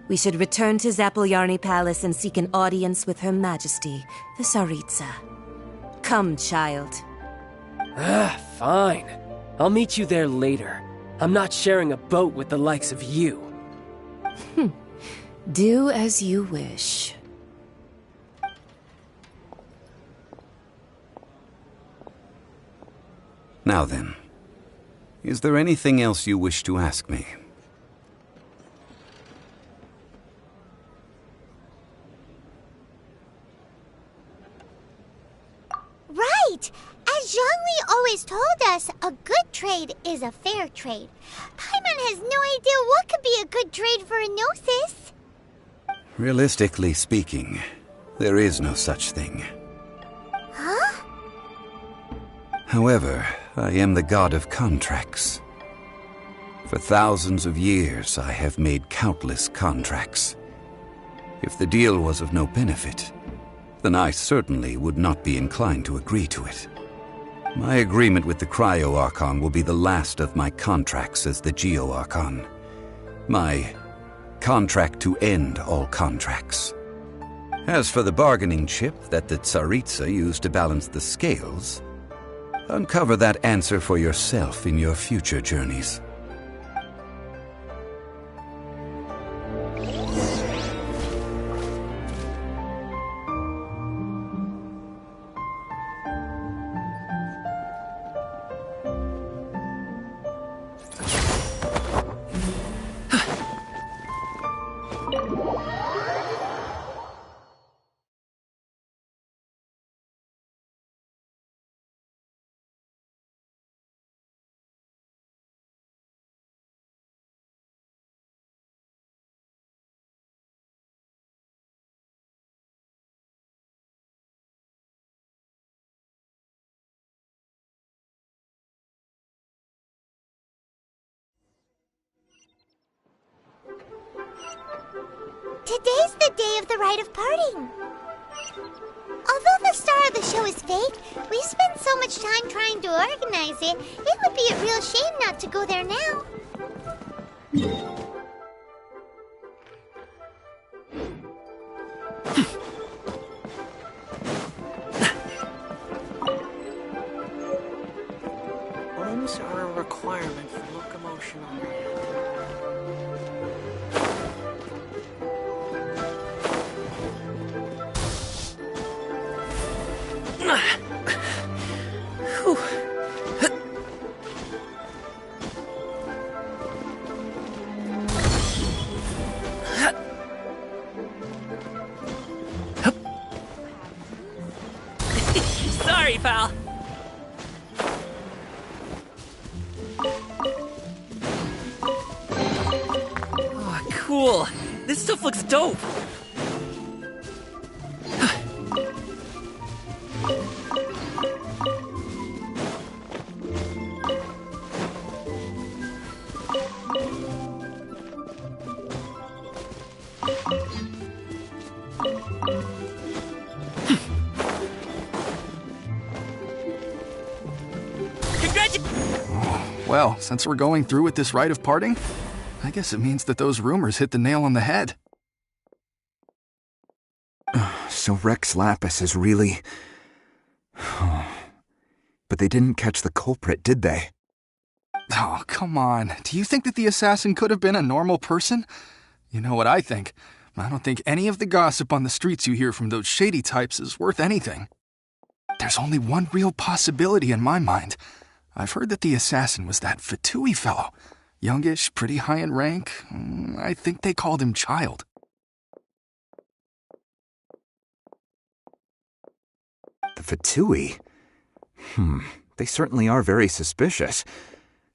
We should return to Zappolyarny Palace and seek an audience with Her Majesty, the Tsaritsa. Come, child. Fine. I'll meet you there later. I'm not sharing a boat with the likes of you. Do as you wish. Now then, is there anything else you wish to ask me? Right! As Zhongli always told us, a good trade is a fair trade. Paimon has no idea what could be a good trade for a Gnosis. Realistically speaking, there is no such thing. Huh? However, I am the god of contracts. For thousands of years, I have made countless contracts. If the deal was of no benefit, then I certainly would not be inclined to agree to it. My agreement with the Cryo-Archon will be the last of my contracts as the Geo-Archon. My contract to end all contracts. As for the bargaining chip that the Tsaritsa used to balance the scales, uncover that answer for yourself in your future journeys. Today's the day of the rite of parting. Although the star of the show is fake, we spent so much time trying to organize it, it would be a real shame not to go there now. Limbs are a requirement for locomotion on land. Sorry, pal. Oh, cool. This stuff looks dope. Well, since we're going through with this rite of parting, I guess it means that those rumors hit the nail on the head. So Rex Lapis is really... But they didn't catch the culprit, did they? Oh, come on. Do you think that the assassin could have been a normal person? You know what I think. I don't think any of the gossip on the streets you hear from those shady types is worth anything. There's only one real possibility in my mind. I've heard that the assassin was that Fatui fellow. Youngish, pretty high in rank. I think they called him Child. The Fatui? They certainly are very suspicious.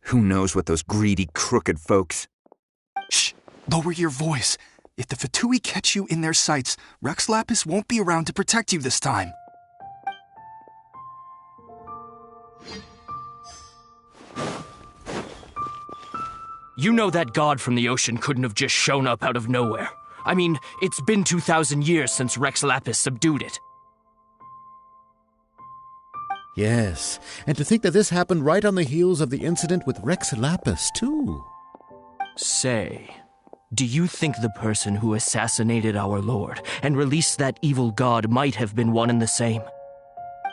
Who knows what those greedy, crooked folks... Shh! Lower your voice. If the Fatui catch you in their sights, Rex Lapis won't be around to protect you this time. You know that god from the ocean couldn't have just shown up out of nowhere. I mean, it's been 2,000 years since Rex Lapis subdued it. Yes, and to think that this happened right on the heels of the incident with Rex Lapis, too. Say, do you think the person who assassinated our lord and released that evil god might have been one and the same?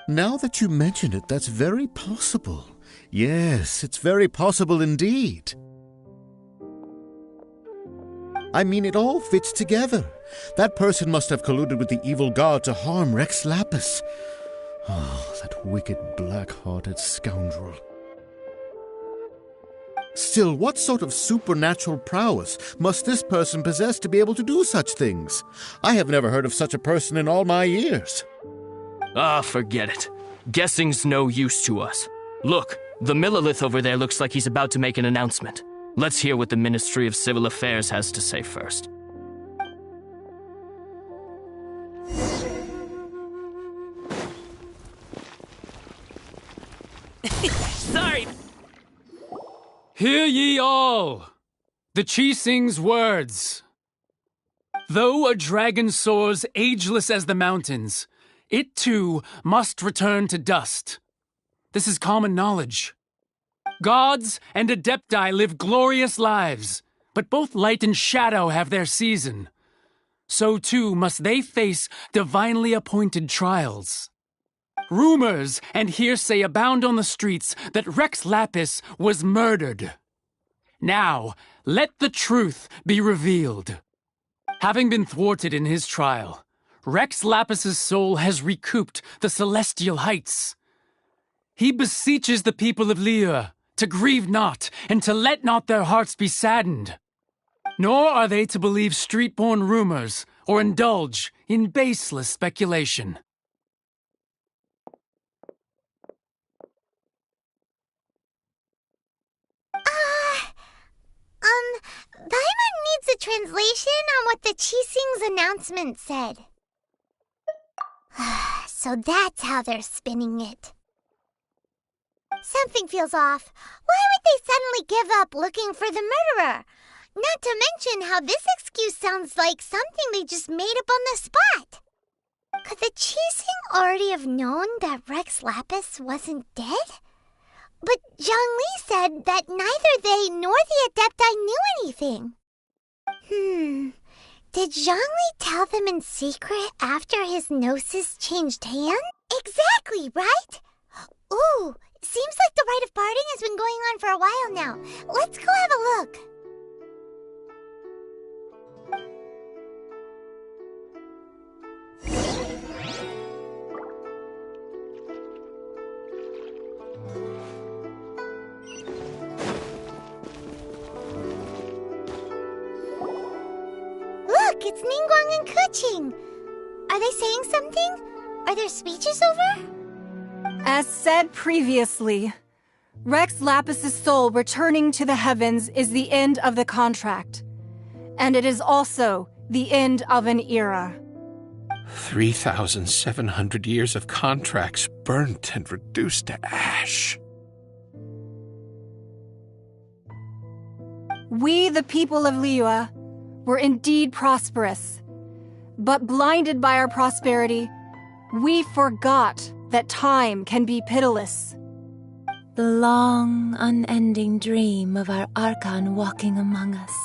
Now that you mention it, that's very possible. Yes, it's very possible indeed. I mean, it all fits together. That person must have colluded with the evil god to harm Rex Lapis. Oh, that wicked, black-hearted scoundrel. Still, what sort of supernatural prowess must this person possess to be able to do such things? I have never heard of such a person in all my years. Ah, forget it. Guessing's no use to us. Look, the Millilith over there looks like he's about to make an announcement. Let's hear what the Ministry of Civil Affairs has to say first. Sorry. Hear ye all, the Chising's words. Though a dragon soars ageless as the mountains, it too must return to dust. This is common knowledge. Gods and Adepti live glorious lives, but both light and shadow have their season. So too must they face divinely appointed trials. Rumors and hearsay abound on the streets that Rex Lapis was murdered. Now, let the truth be revealed. Having been thwarted in his trial, Rex Lapis's soul has recouped the celestial heights. He beseeches the people of Liyue to grieve not and to let not their hearts be saddened. Nor are they to believe street-born rumors or indulge in baseless speculation. Paimon needs a translation on what the Qixing's announcement said. So that's how they're spinning it. Something feels off. Why would they suddenly give up looking for the murderer? Not to mention how this excuse sounds like something they just made up on the spot. Could the Qixing already have known that Rex Lapis wasn't dead? But Zhongli said that neither they nor the Adepti knew anything. Did Zhongli tell them in secret after his gnosis changed hands? Exactly, right? Ooh, seems like the rite of parting has been going on for a while now. Let's go have a look. Look, it's Ningguang and Keqing. Are they saying something? Are their speeches over? As said previously, Rex Lapis's soul returning to the heavens is the end of the contract. And it is also the end of an era. 3,700 years of contracts burnt and reduced to ash. We, the people of Liyue, were indeed prosperous. But blinded by our prosperity, we forgot that time can be pitiless. The long, unending dream of our Archon walking among us.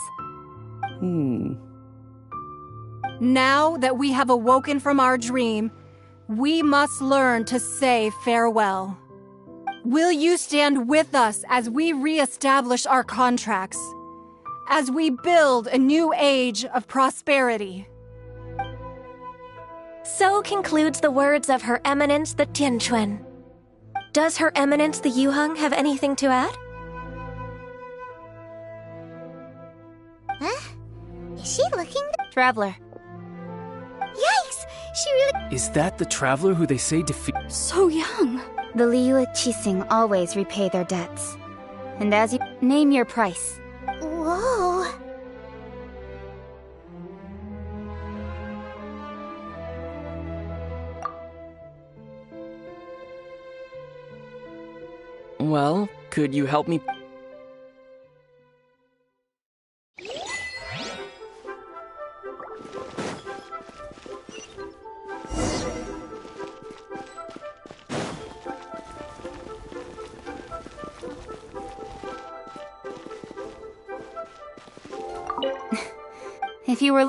Now that we have awoken from our dream, we must learn to say farewell. Will you stand with us as we re-establish our contracts? As we build a new age of prosperity? So concludes the words of Her Eminence the Tianquan. Does Her Eminence the Yuheng have anything to add? Huh? Is she looking? Traveler. Yikes! She really... Is that the traveler who they say defeat? So young. The Liyue Qixing always repay their debts. And as you name your price. Whoa. Well, could you help me? If you were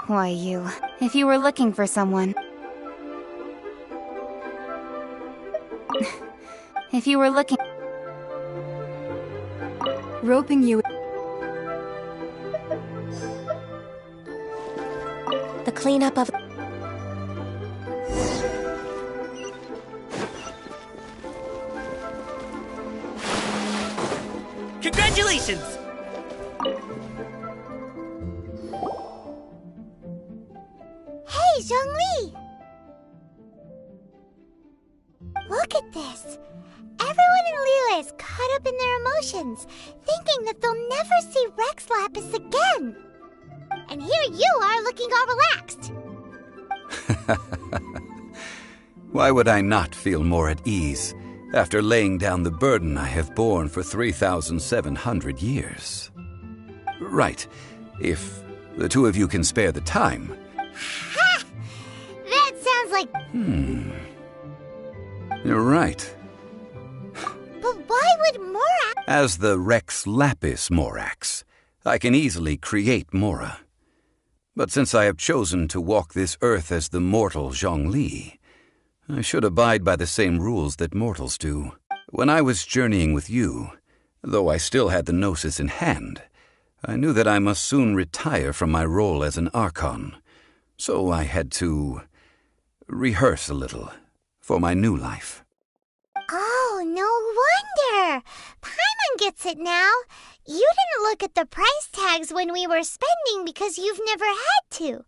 Why, you. If you were looking for someone. If you were looking... Roping you... The cleanup of... Congratulations! Hey, Zhongli! Look at this. Everyone in Liyue is caught up in their emotions, thinking that they'll never see Rex Lapis again. And here you are looking all relaxed. Why would I not feel more at ease after laying down the burden I have borne for 3,700 years? Right, if the two of you can spare the time. Ha! That sounds like You're right. But why would Mora... As the Rex Lapis Morax, I can easily create Mora. But since I have chosen to walk this earth as the mortal Zhongli, I should abide by the same rules that mortals do. When I was journeying with you, though I still had the Gnosis in hand, I knew that I must soon retire from my role as an Archon, so I had to rehearse a little for my new life. Oh, no wonder! Paimon gets it now. You didn't look at the price tags when we were spending because you've never had to.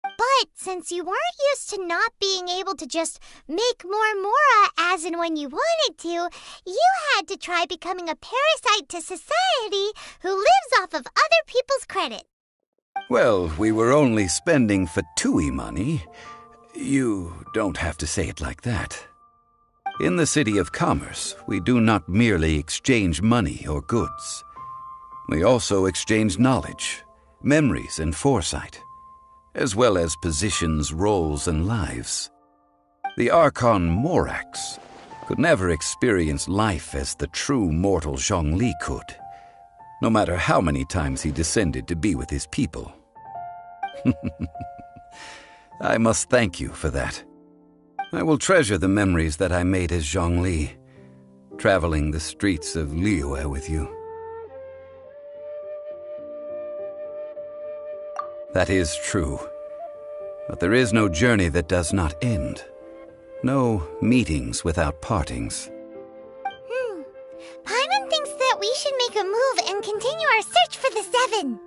But since you weren't used to not being able to just make more Mora as and when you wanted to, you had to try becoming a parasite to society who lives off of other people's credit. Well, we were only spending Fatui money. You don't have to say it like that. In the City of Commerce, we do not merely exchange money or goods. We also exchange knowledge, memories, and foresight, as well as positions, roles, and lives. The Archon Morax could never experience life as the true mortal Zhongli could, no matter how many times he descended to be with his people. I must thank you for that. I will treasure the memories that I made as Zhongli, traveling the streets of Liyue with you. That is true. But there is no journey that does not end. No meetings without partings. Paimon thinks that we should make a move and continue our search for the Seven.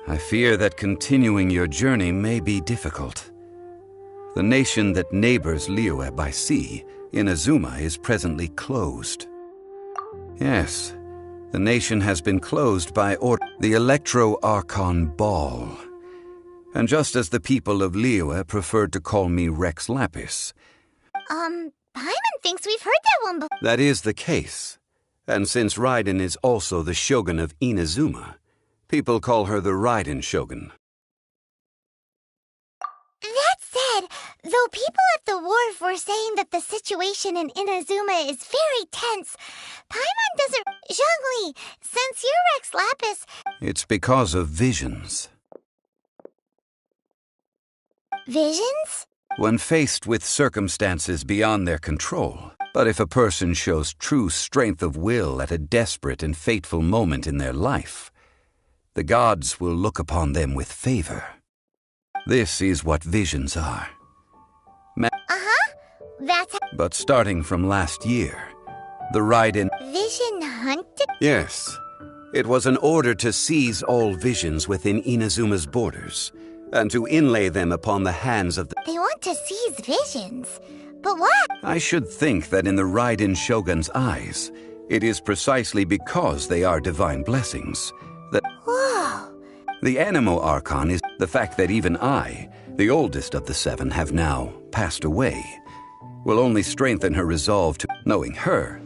I fear that continuing your journey may be difficult. The nation that neighbors Liyue by sea, Inazuma, is presently closed. Yes, the nation has been closed by order. The Electro-Archon Ball. And just as the people of Liyue preferred to call me Rex Lapis. Paimon thinks we've heard that one before. That is the case. And since Raiden is also the Shogun of Inazuma, people call her the Raiden Shogun. That said, though people at the wharf were saying that the situation in Inazuma is very tense, Paimon doesn't... Zhongli, since you're Rex Lapis... It's because of visions. Visions? When faced with circumstances beyond their control, but if a person shows true strength of will at a desperate and fateful moment in their life, the gods will look upon them with favor. This is what visions are. That's... But starting from last year, the Raiden... Vision hunted? Yes. It was an order to seize all visions within Inazuma's borders, and to inlay them upon the hands of the... They want to seize visions. But why? I should think that in the Raiden Shogun's eyes, it is precisely because they are divine blessings that... Whoa! The Animo Archon is the fact that even I, the oldest of the seven, have now passed away, will only strengthen her resolve to... Knowing her,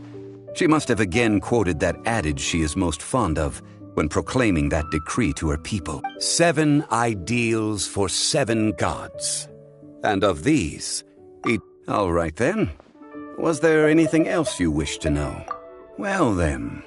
she must have again quoted that adage she is most fond of when proclaiming that decree to her people. 7 ideals for 7 gods. And of these, all right then. Was there anything else you wish to know? Well then...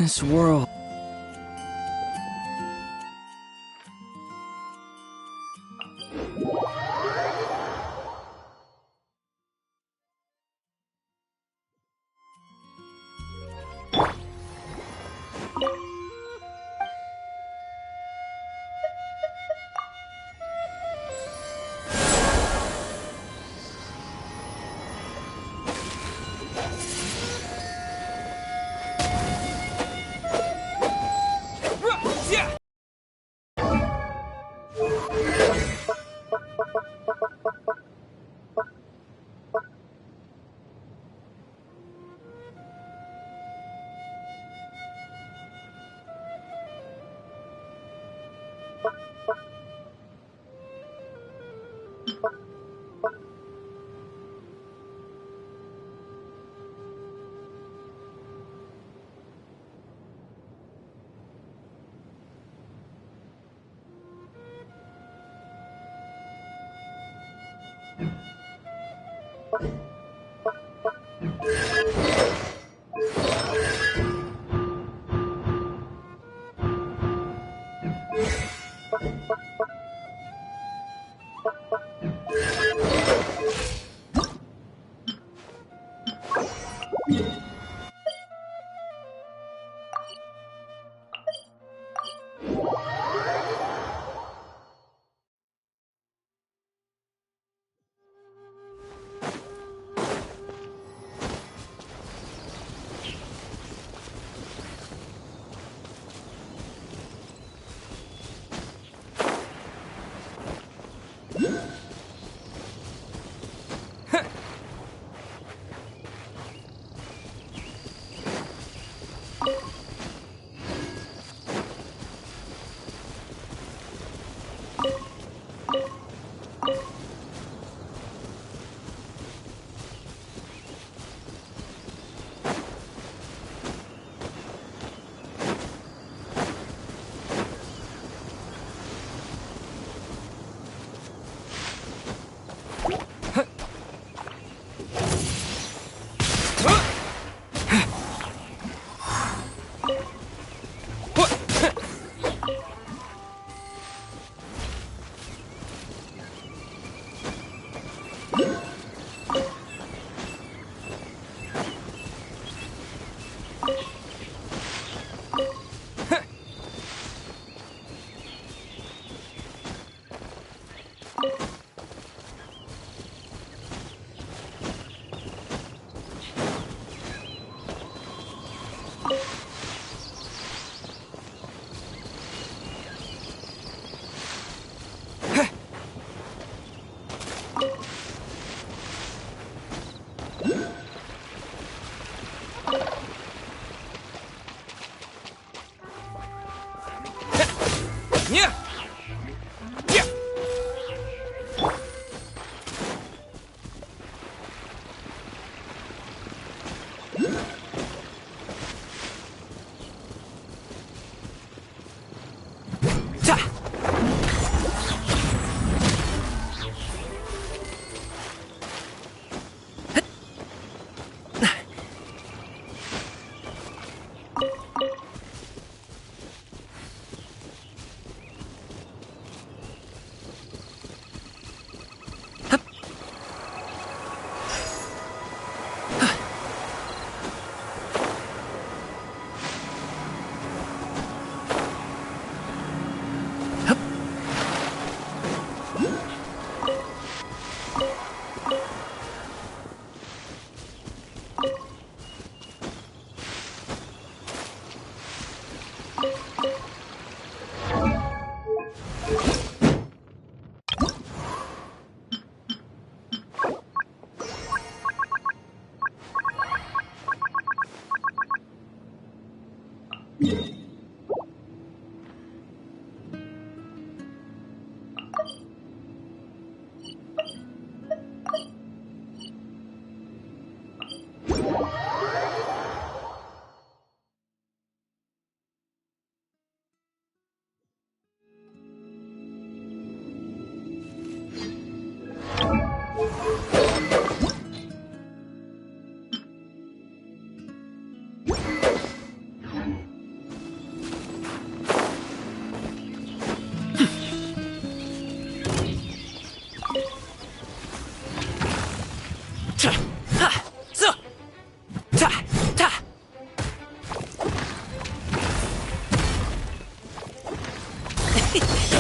This world...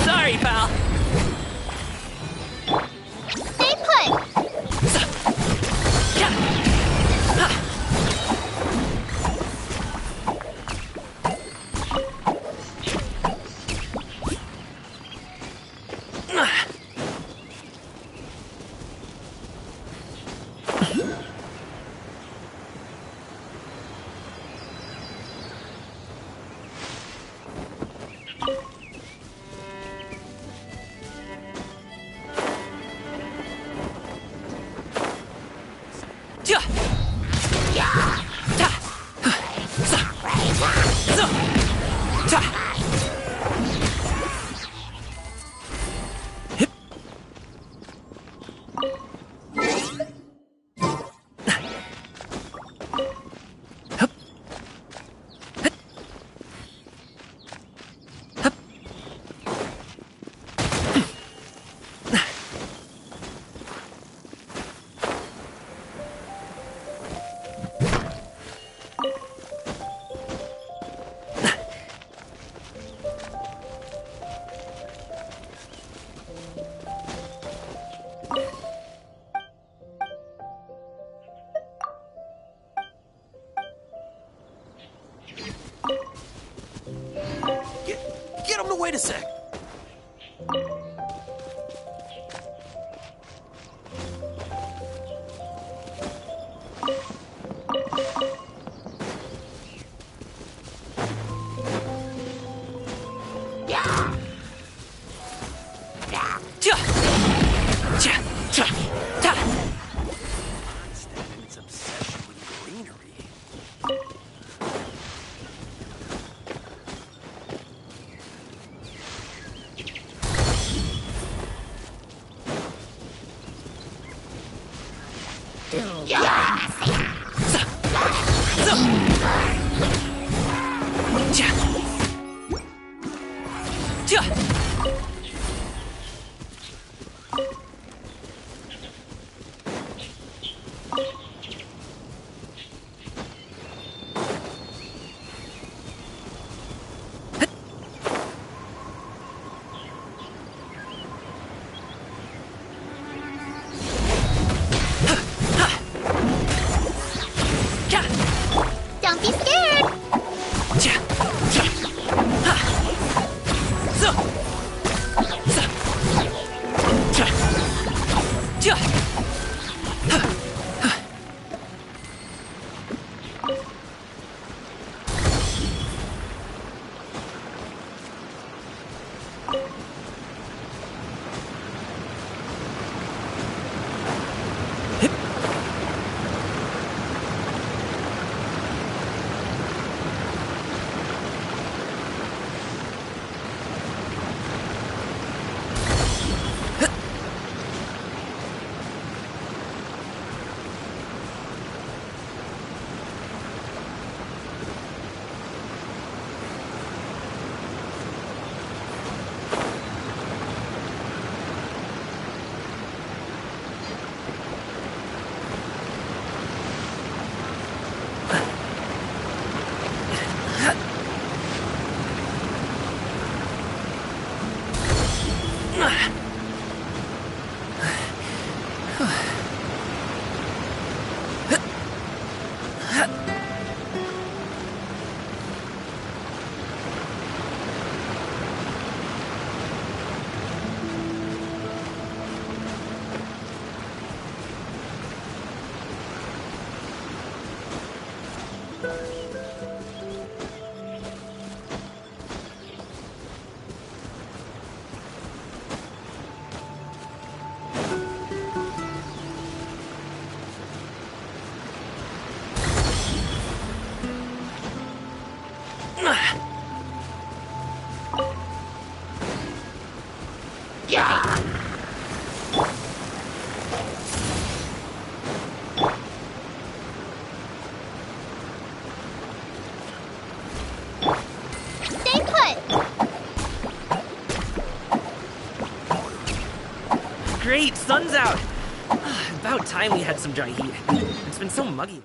Sorry, pal. Stay put! Get him to wait a sec. Don't be scared! Great, sun's out! About time we had some dry heat. It's been so muggy.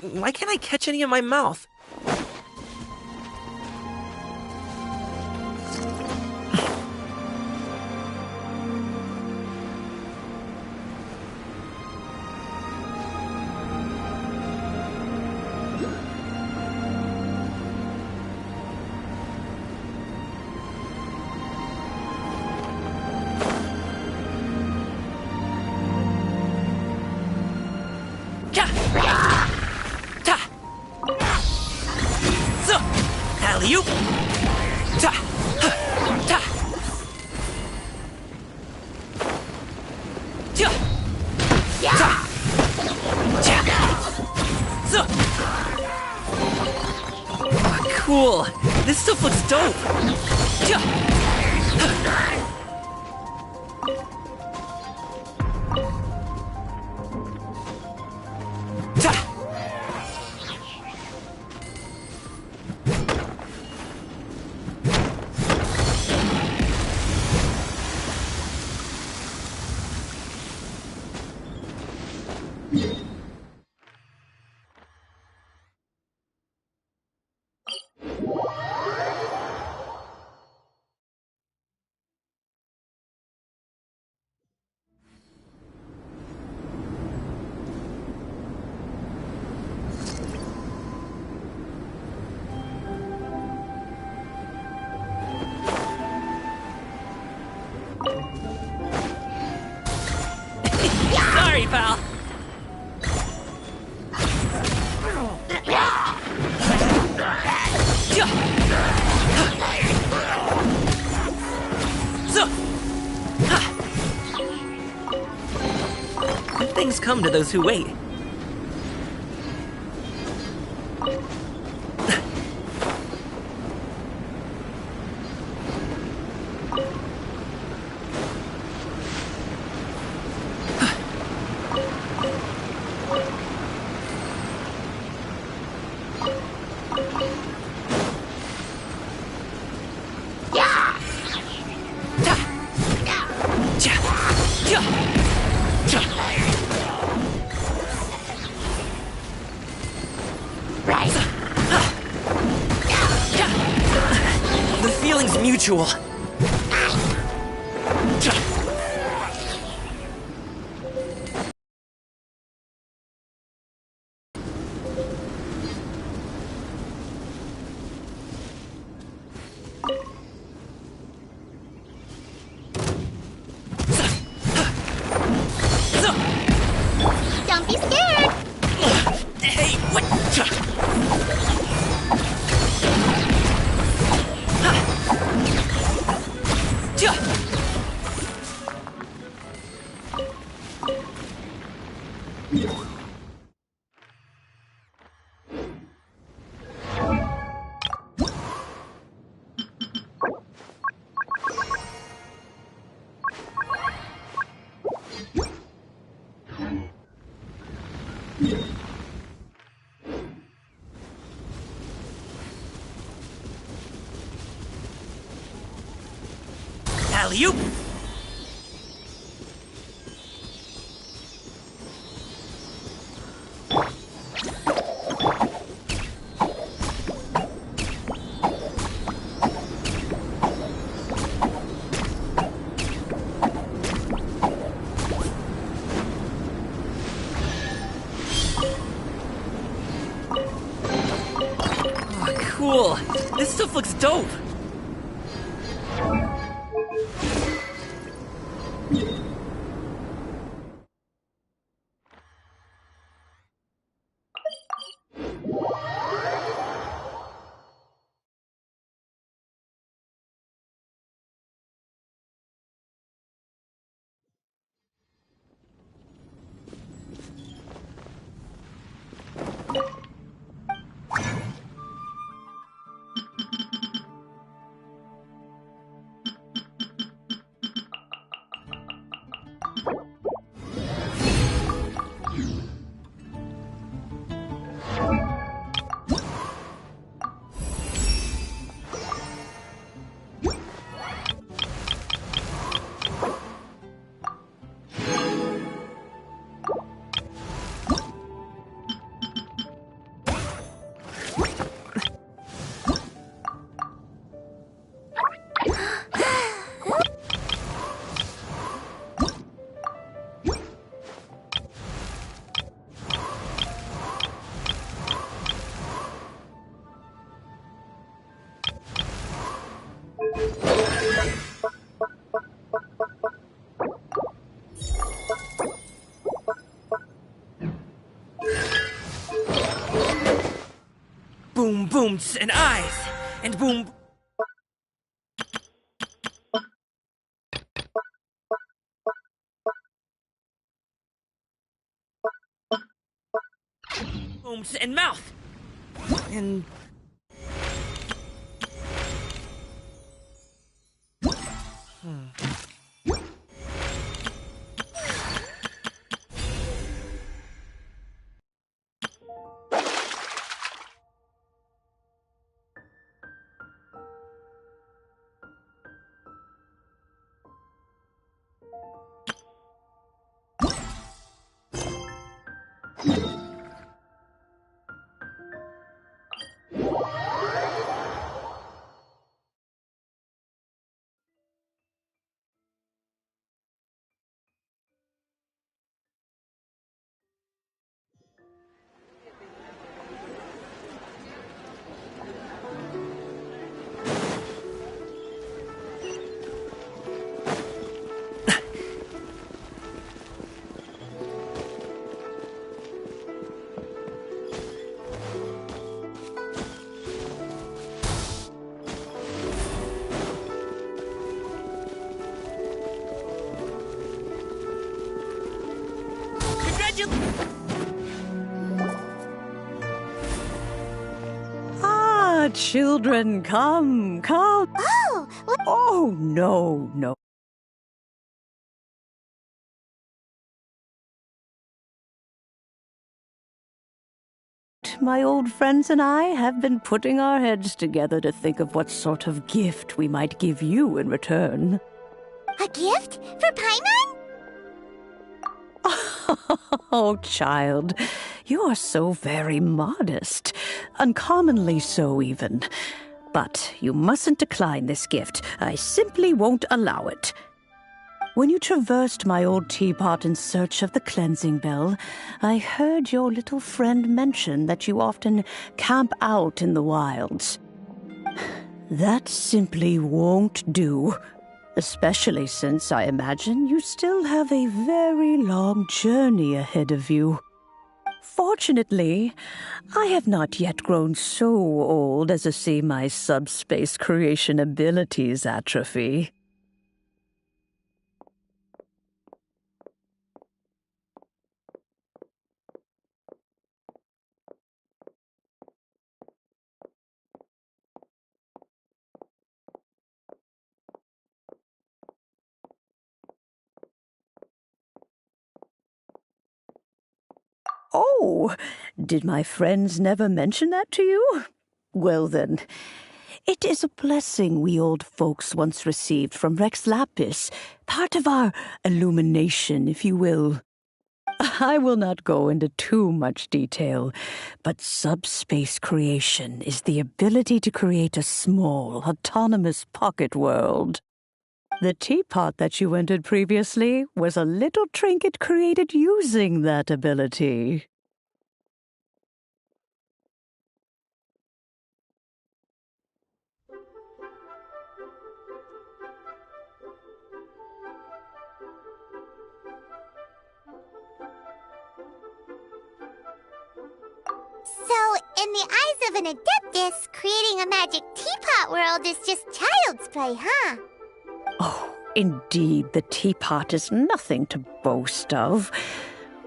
Why can't I catch any in my mouth? Alley-oop! Ta! Ta! Ta! Oh, cool! This stuff looks dope! Sorry, pal. Good things come to those who wait. The feeling's mutual. Don't be scared! Hey, what? Alley-oop! cool! This stuff looks dope! Boom booms and eyes! And boom... booms and mouth! And... Ah, children, come. Oh! Oh, no. My old friends and I have been putting our heads together to think of what sort of gift we might give you in return. A gift? For Paimon? Oh, child, you are so very modest. Uncommonly so, even. But you mustn't decline this gift. I simply won't allow it. When you traversed my old teapot in search of the cleansing bell, I heard your little friend mention that you often camp out in the wilds. That simply won't do. Especially since I imagine you still have a very long journey ahead of you. Fortunately, I have not yet grown so old as to see my subspace creation abilities atrophy. Oh, did my friends never mention that to you? Well then, it is a blessing we old folks once received from Rex Lapis, part of our illumination, if you will. I will not go into too much detail, but subspace creation is the ability to create a small, autonomous pocket world. The teapot that you entered previously was a little trinket created using that ability. in the eyes of an Adeptus, creating a magic teapot world is just child's play, huh? Oh, indeed, the teapot is nothing to boast of.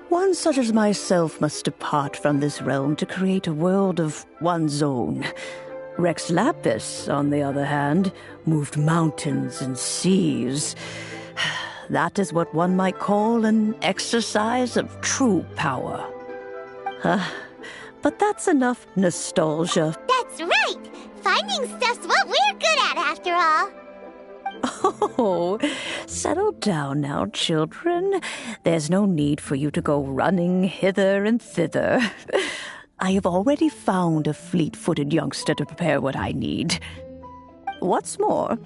One such as myself must depart from this realm to create a world of one's own. Rex Lapis, on the other hand, moved mountains and seas. That is what one might call an exercise of true power. But that's enough nostalgia. That's right! Finding stuff's what we're good at, after all. Oh, settle down now, children. There's no need for you to go running hither and thither. I have already found a fleet-footed youngster to prepare what I need. What's more,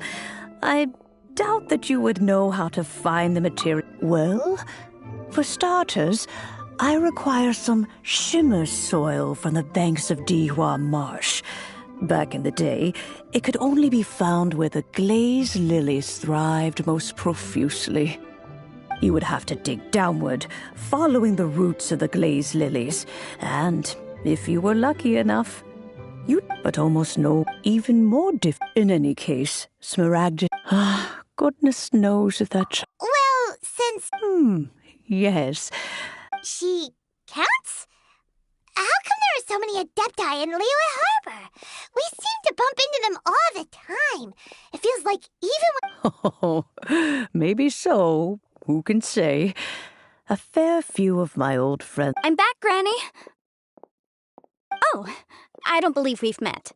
I doubt that you would know how to find the material. Well, for starters, I require some shimmer soil from the banks of Dihua Marsh. Back in the day, it could only be found where the glaze lilies thrived most profusely. You would have to dig downward, following the roots of the glaze lilies, and if you were lucky enough, you'd but almost no even more In any case, Smaragd... goodness knows if that... Well, since... yes. She counts? How come there are so many Adepti in Liyue Harbor? We seem to bump into them all the time. It feels like even when... Oh, maybe so. Who can say? A fair few of my old friends... I'm back, Granny. Oh, I don't believe we've met.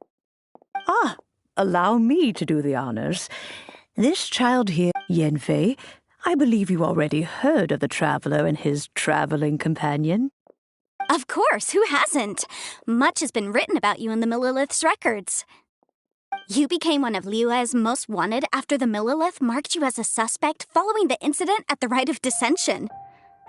Allow me to do the honors. This child here, Yenfei, I believe you already heard of the traveler and his traveling companion. Of course, who hasn't? Much has been written about you in the Millilith's records. You became one of Liyue's most wanted after the Millilith marked you as a suspect following the incident at the Rite of Dissension.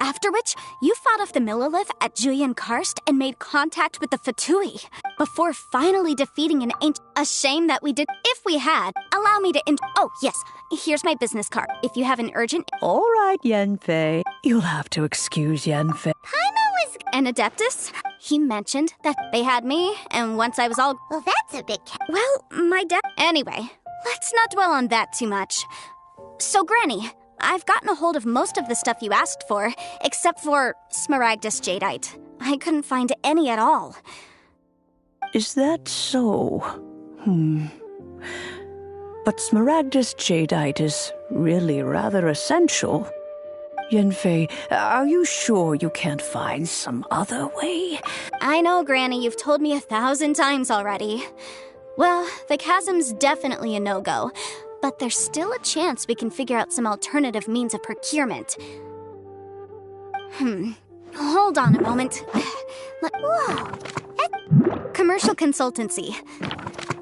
After which, you fought off the Millilith at Julian Karst and made contact with the Fatui, before finally defeating an ancient... A shame that we did... If we had, allow me to... Oh, yes, here's my business card. If you have an urgent... All right, Yenfei. You'll have to excuse Yenfei. Paimon was... An Adeptus? He mentioned that they had me, and once I was all... Well, that's a bit... Well, my dad... Anyway, let's not dwell on that too much. So, Granny... I've gotten a hold of most of the stuff you asked for, except for Smaragdus Jadeite. I couldn't find any at all. Is that so? But Smaragdus Jadeite is really rather essential. Yenfei, are you sure you can't find some other way? I know, Granny, you've told me 1,000 times already. Well, the chasm's definitely a no-go. But there's still a chance we can figure out some alternative means of procurement. Hold on a moment. Whoa. Commercial consultancy.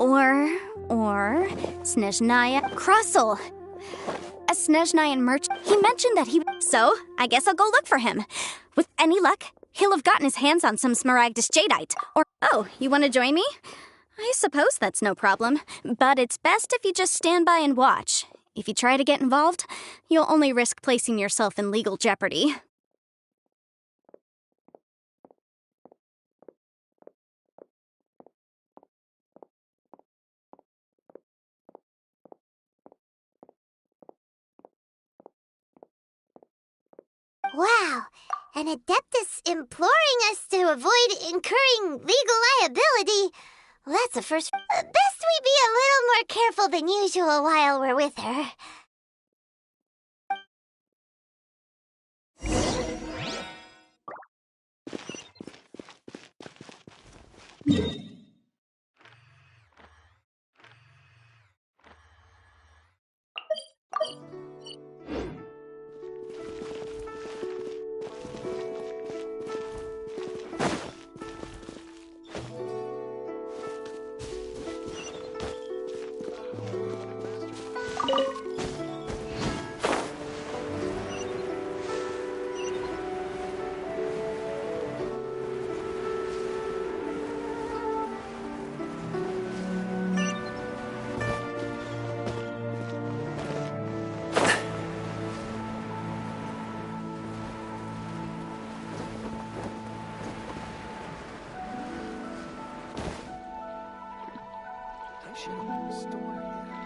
Or Snezhnaya Kruszel. A Snezhnayan merchant. He mentioned that he... So, I guess I'll go look for him. With any luck, he'll have gotten his hands on some Smaragdus Jadeite. Or... Oh, you want to join me? I suppose that's no problem, but it's best if you just stand by and watch. If you try to get involved, you'll only risk placing yourself in legal jeopardy. Wow, an Adeptus imploring us to avoid incurring legal liability. Well, that's a first. Best we be a little more careful than usual while we're with her.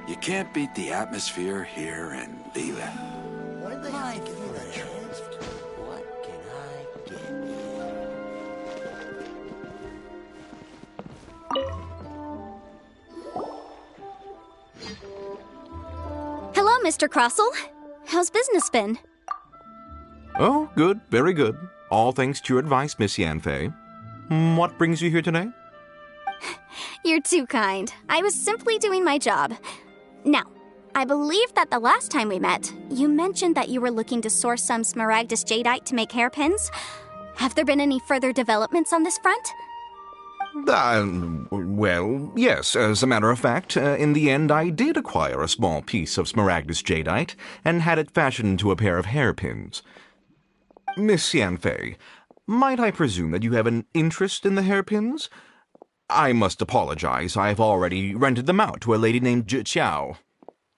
You can't beat the atmosphere here in Lila. Why'd they have to give me that chance? What can I get Hello, Mr. Crossell. How's business been? Oh, good, very good. All thanks to your advice, Miss Yanfei. What brings you here today? You're too kind. I was simply doing my job. Now, I believe that the last time we met, you mentioned that you were looking to source some Smaragdus jadeite to make hairpins. Have there been any further developments on this front? Well, yes. As a matter of fact, in the end, I did acquire a small piece of Smaragdus jadeite and had it fashioned into a pair of hairpins. Miss Yanfei, might I presume that you have an interest in the hairpins? I must apologize. I've already rented them out to a lady named Zhi.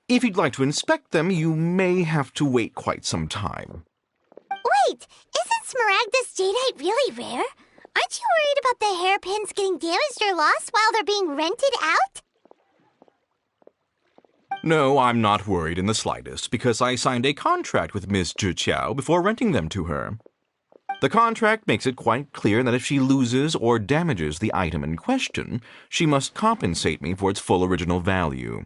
If you'd like to inspect them, you may have to wait quite some time. Wait, isn't Smaragdus jadeite really rare? Aren't you worried about the hairpins getting damaged or lost while they're being rented out? No, I'm not worried in the slightest, because I signed a contract with Miss Zhi before renting them to her. The contract makes it quite clear that if she loses or damages the item in question, she must compensate me for its full original value.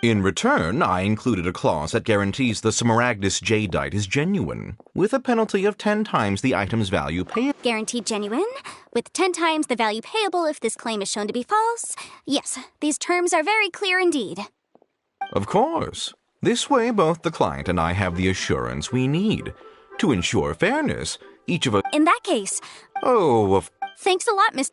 In return, I included a clause that guarantees the Smaragdus jadeite is genuine, with a penalty of 10 times the item's value payable. Guaranteed genuine, with 10 times the value payable if this claim is shown to be false? Yes, these terms are very clear indeed. Of course. This way, both the client and I have the assurance we need. To ensure fairness, each of us... In that case... Oh, Thanks a lot, Miss...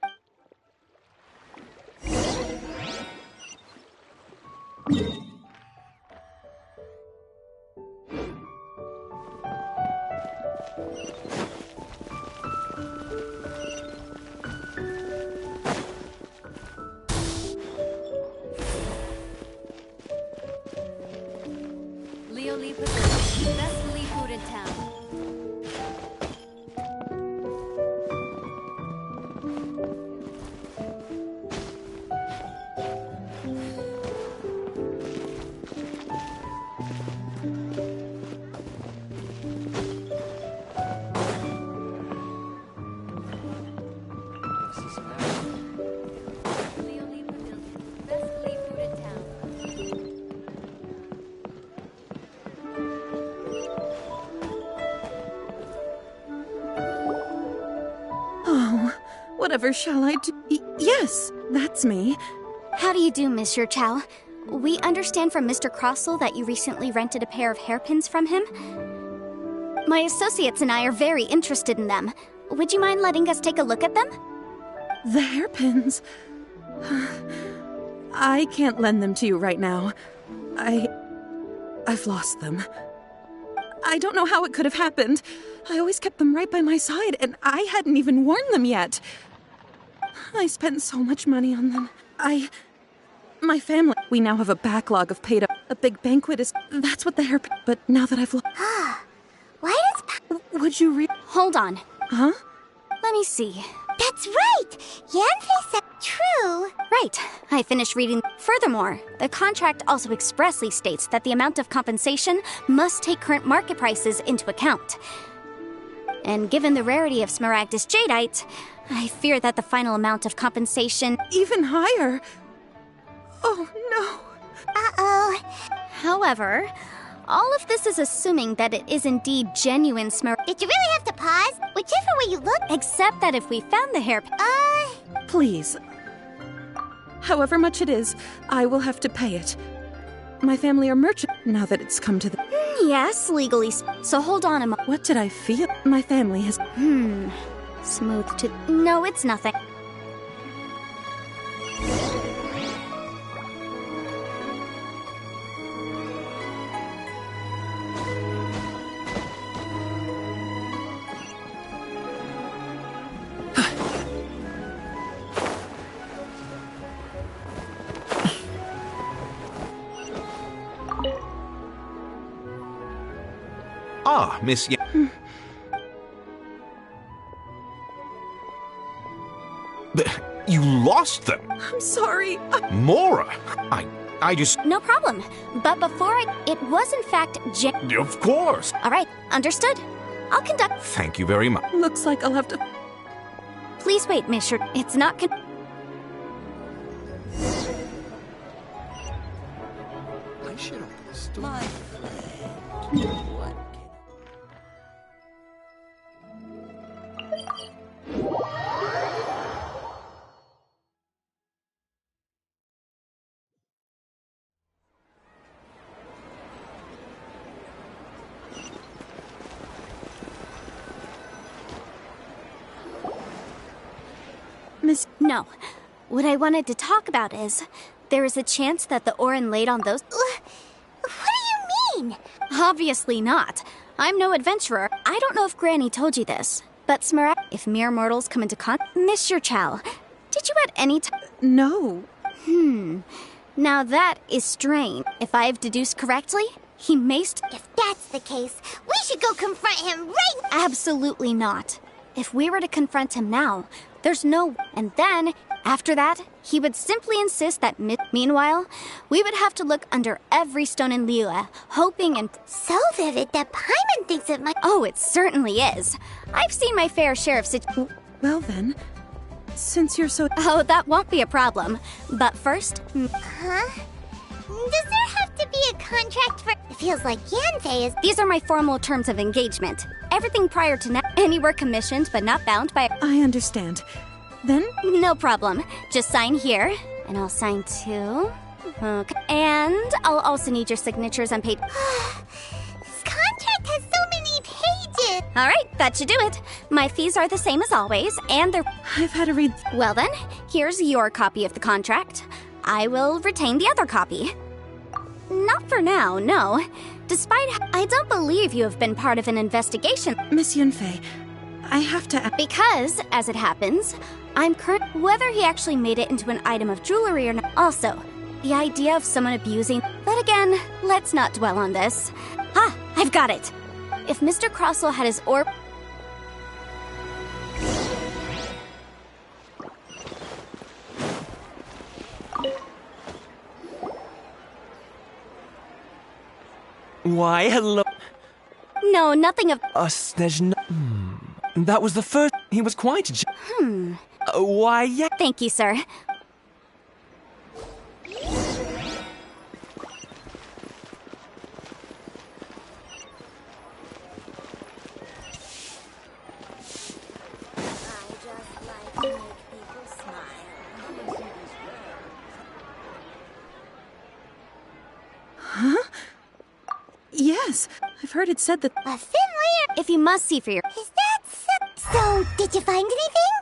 Leo Lee Pavilion, best Lee food in town. Whatever shall I do? Yes, that's me. How do you do, Monsieur Chow? We understand from Mr. Crossell that you recently rented a pair of hairpins from him. My associates and I are very interested in them. Would you mind letting us take a look at them? The hairpins? I can't lend them to you right now. I've lost them. I don't know how it could have happened. I always kept them right by my side, and I hadn't even worn them yet. I spent so much money on them. My family, we now have a backlog of paid up. A big banquet is... That's what the hairpin... But now that I've lost... Why does... Would you read... Hold on. Huh? Let me see. That's right! Yanfei said... True. Right. I finished reading. Furthermore, the contract also expressly states that the amount of compensation must take current market prices into account. And given the rarity of Smaragdus jadeite, I fear that the final amount of compensation... Even higher? Oh, no. Uh-oh. However, all of this is assuming that it is indeed genuine Smaragdus... Did you really have to pause? Whichever way you look... Except that if we found the hair... Please. However much it is, I will have to pay it. My family are merchants now that it's come to the... Yes, legally. So hold on a moment. What did I feel? My family has... Smooth to... No, it's nothing. Ah, Miss Yan... You lost them. I'm sorry. Mora, I just... No problem. But before it was in fact Of course. All right, understood. I'll conduct... Thank you very much. Looks like I'll have to... Please wait, Miss Short. It's not I should open the store. My friend. What No. What I wanted to talk about is, there is a chance that the Orin laid on those... What do you mean? Obviously not. I'm no adventurer. I don't know if Granny told you this, but if mere mortals come into Mr. Chow, did you at any time... No. Now that is strange. If I have deduced correctly, he may If that's the case, we should go confront him right now. Absolutely not. If we were to confront him now, there's no... And then, after that, he would simply insist that meanwhile, we would have to look under every stone in Liyue, hoping and... So vivid that Paimon thinks it might... Oh, it certainly is. I've seen my fair share of Well then, since you're so... Oh, that won't be a problem. But first... Huh? Does there have to be a contract for... It feels like Yanfei is... These are my formal terms of engagement. Everything prior to now... Anywhere commissioned but not bound by... I understand. Then? No problem. Just sign here, and I'll sign too. Okay. And I'll also need your signatures on page... This contract has so many pages! Alright, that should do it. My fees are the same as always, and they're... I've had to read... Well then, here's your copy of the contract. I will retain the other copy. Not for now, no. Despite... I don't believe you have been part of an investigation. Miss Yunfei, I have to... Because, as it happens, I'm whether he actually made it into an item of jewelry or not. Also, the idea of someone abusing... But again, let's not dwell on this. Ah, I've got it. If Mr. Crossell had his orb... Why, hello. No, nothing of... Snezhna... That was the first... He was quite... Why, yeah... Thank you, sir. Huh? Yes, I've heard it said that... A thin layer... If you must see for your... Is that so... So, did you find anything?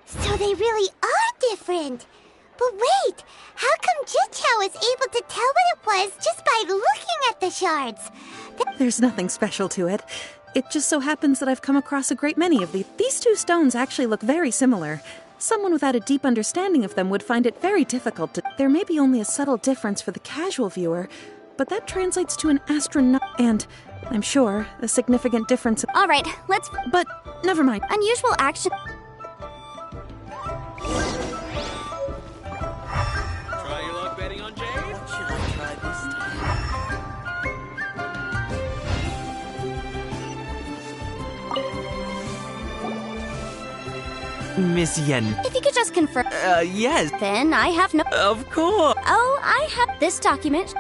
So they really are different. But wait, how come Jichao is able to tell what it was just by looking at the shards? There's nothing special to it. It just so happens that I've come across a great many of these. These two stones actually look very similar. Someone without a deep understanding of them would find it very difficult to... There may be only a subtle difference for the casual viewer, but that translates to an and, I'm sure, a significant difference. All right, let's... But, never mind. Unusual action... Try your luck betting on Jade? What should I try this time? Miss Yen. If you could just confirm... Yes. Then I have no... Of course. Oh, I have this document.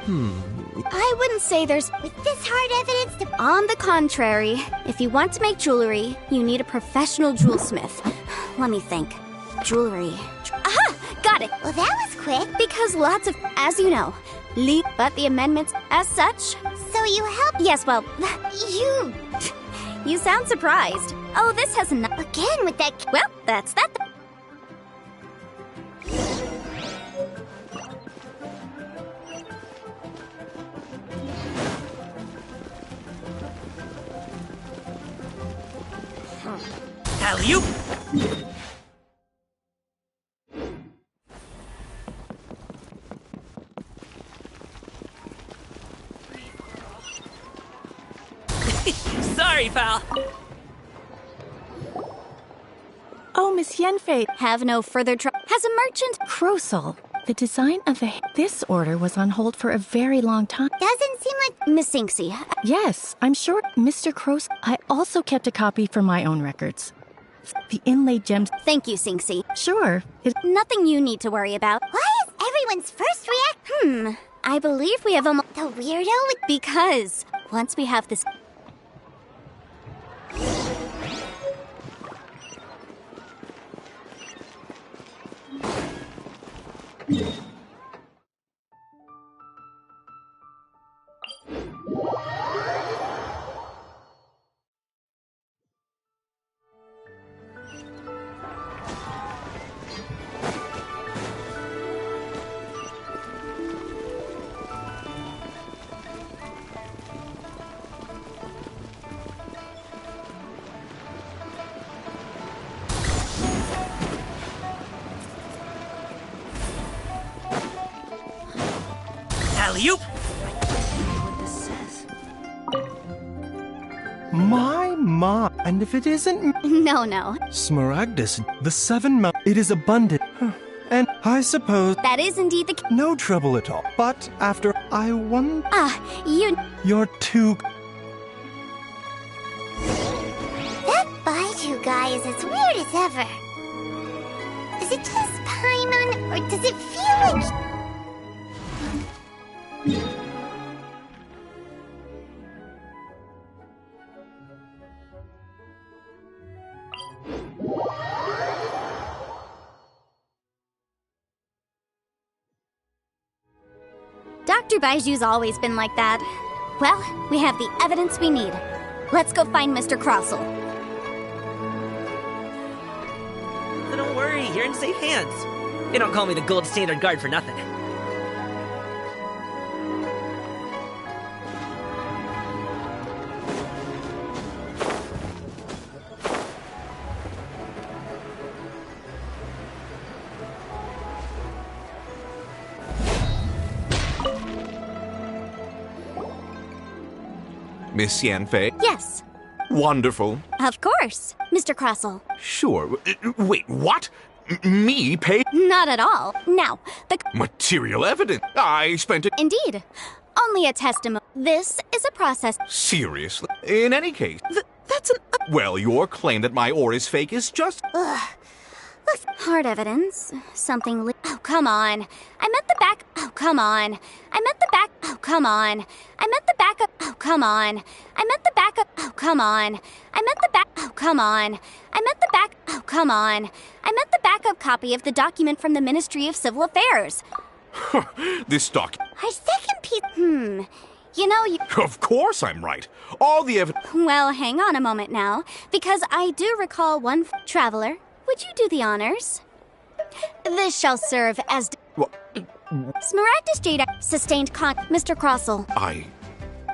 I wouldn't say there's... With this hard evidence to... On the contrary, if you want to make jewelry, you need a professional jewelsmith. Let me think. Jewelry. Aha! Got it! Well, that was quick. Because lots of... As you know, but the amendments as such... So you helped... Yes, well... You... You sound surprised. Oh, this has not... Again with that... Well, that's that. Alley-oop! Sorry, pal. Oh, Miss Yenfei. Have no further Has a merchant... Crosel, the design of this order was on hold for a very long time. Doesn't seem like... Miss Sinksy. Yes, I'm sure, Mr. Crosel. I also kept a copy for my own records. The inlaid gems... Thank you, Sinksy. Sure. Nothing you need to worry about. Why is everyone's first react... I believe we have The weirdo with... Because once we have this... Alley-oop! My, and if it isn't... No. Smaragdus, the 7 it is abundant. And I suppose... That is indeed the... No trouble at all. But after I won... You're too... That Baiju guy is as weird as ever. Is it just Paimon, or does it feel like... Dr. Baiju's always been like that. Well, we have the evidence we need. Let's go find Mr. Crossel. But don't worry, you're in safe hands. They don't call me the gold standard guard for nothing. Miss Yanfei? Yes. Wonderful. Of course, Mr. Crossel. Sure. Wait, what? Me pay? Not at all. Now, the... Material evidence. I spent it... Indeed. Only a testimony. This is a process... Seriously? In any case... That's an... Well, your claim that my ore is fake is just... Ugh. Hard evidence. Something... Oh, come on. I meant the back... Oh, come on. I meant the back... Oh, come on. I meant the backup... Oh, come on. I meant the backup... Oh, come on. I meant the back... Oh, come on. I meant the back... Oh, come on. I meant the backup copy of the document from the Ministry of Civil Affairs. This doc... Our second piece... You know, you... Of course I'm right. All the evidence... Well, hang on a moment now, because I do recall one... Traveler, would you do the honors? This shall serve as... Smaragdus Jade sustained Mr. Crossel.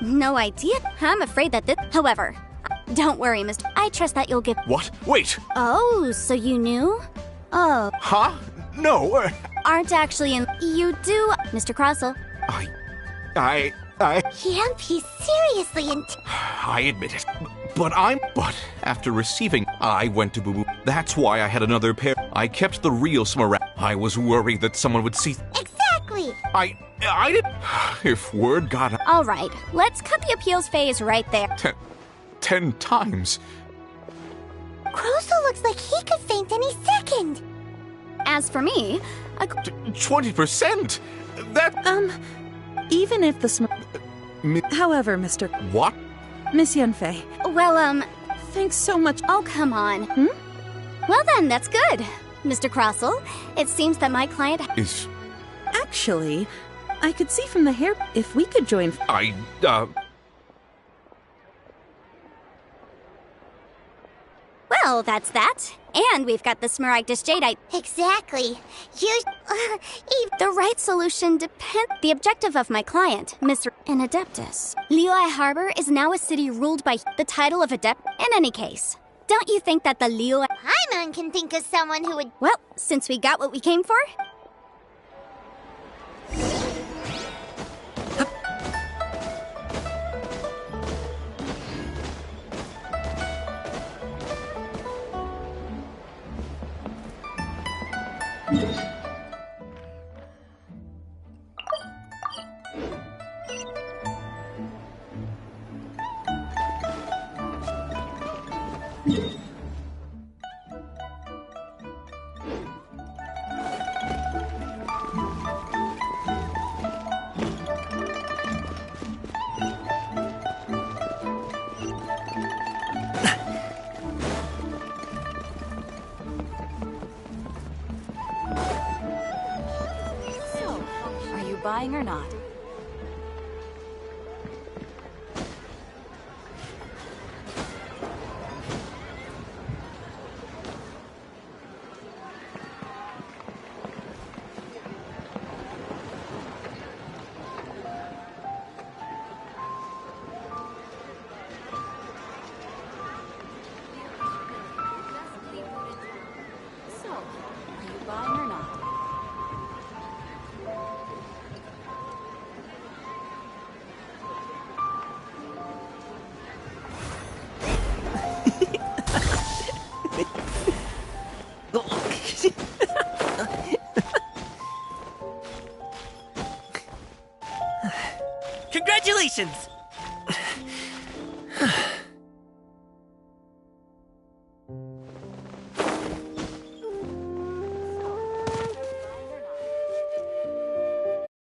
No idea. I'm afraid that this... However, don't worry, Mr. I trust that you'll give... What? Wait! Oh, so you knew? Oh. Huh? No. Aren't actually in... You do... Mr. Crossel. He's seriously in... I admit it. But after receiving, I went to Boo Boo. That's why I had another pair. I kept the real Smaragd. I was worried that someone would see... Exactly! I didn't... If word got... All right, let's cut the appeals phase right there. 10 times. Crosel looks like he could faint any second. As for me... 20%? That... Even if the However, Mr... What? Miss Yenfei. Well, Thanks so much. Oh, come on. Well then, that's good. Mr. Crossel, it seems that my client... Is... Actually, I could see from the hair if we could join... Well, that's that. And we've got the Smaragdus Jadeite. Exactly. The right solution depends... The objective of my client, Mr. Adeptus. Liyue Harbor is now a city ruled by the title of Adept. In any case, don't you think that the Liyue... Paimon can think of someone who would... Well, since we got what we came for... So, are you buying or not? So, are you buying or not? Congratulations!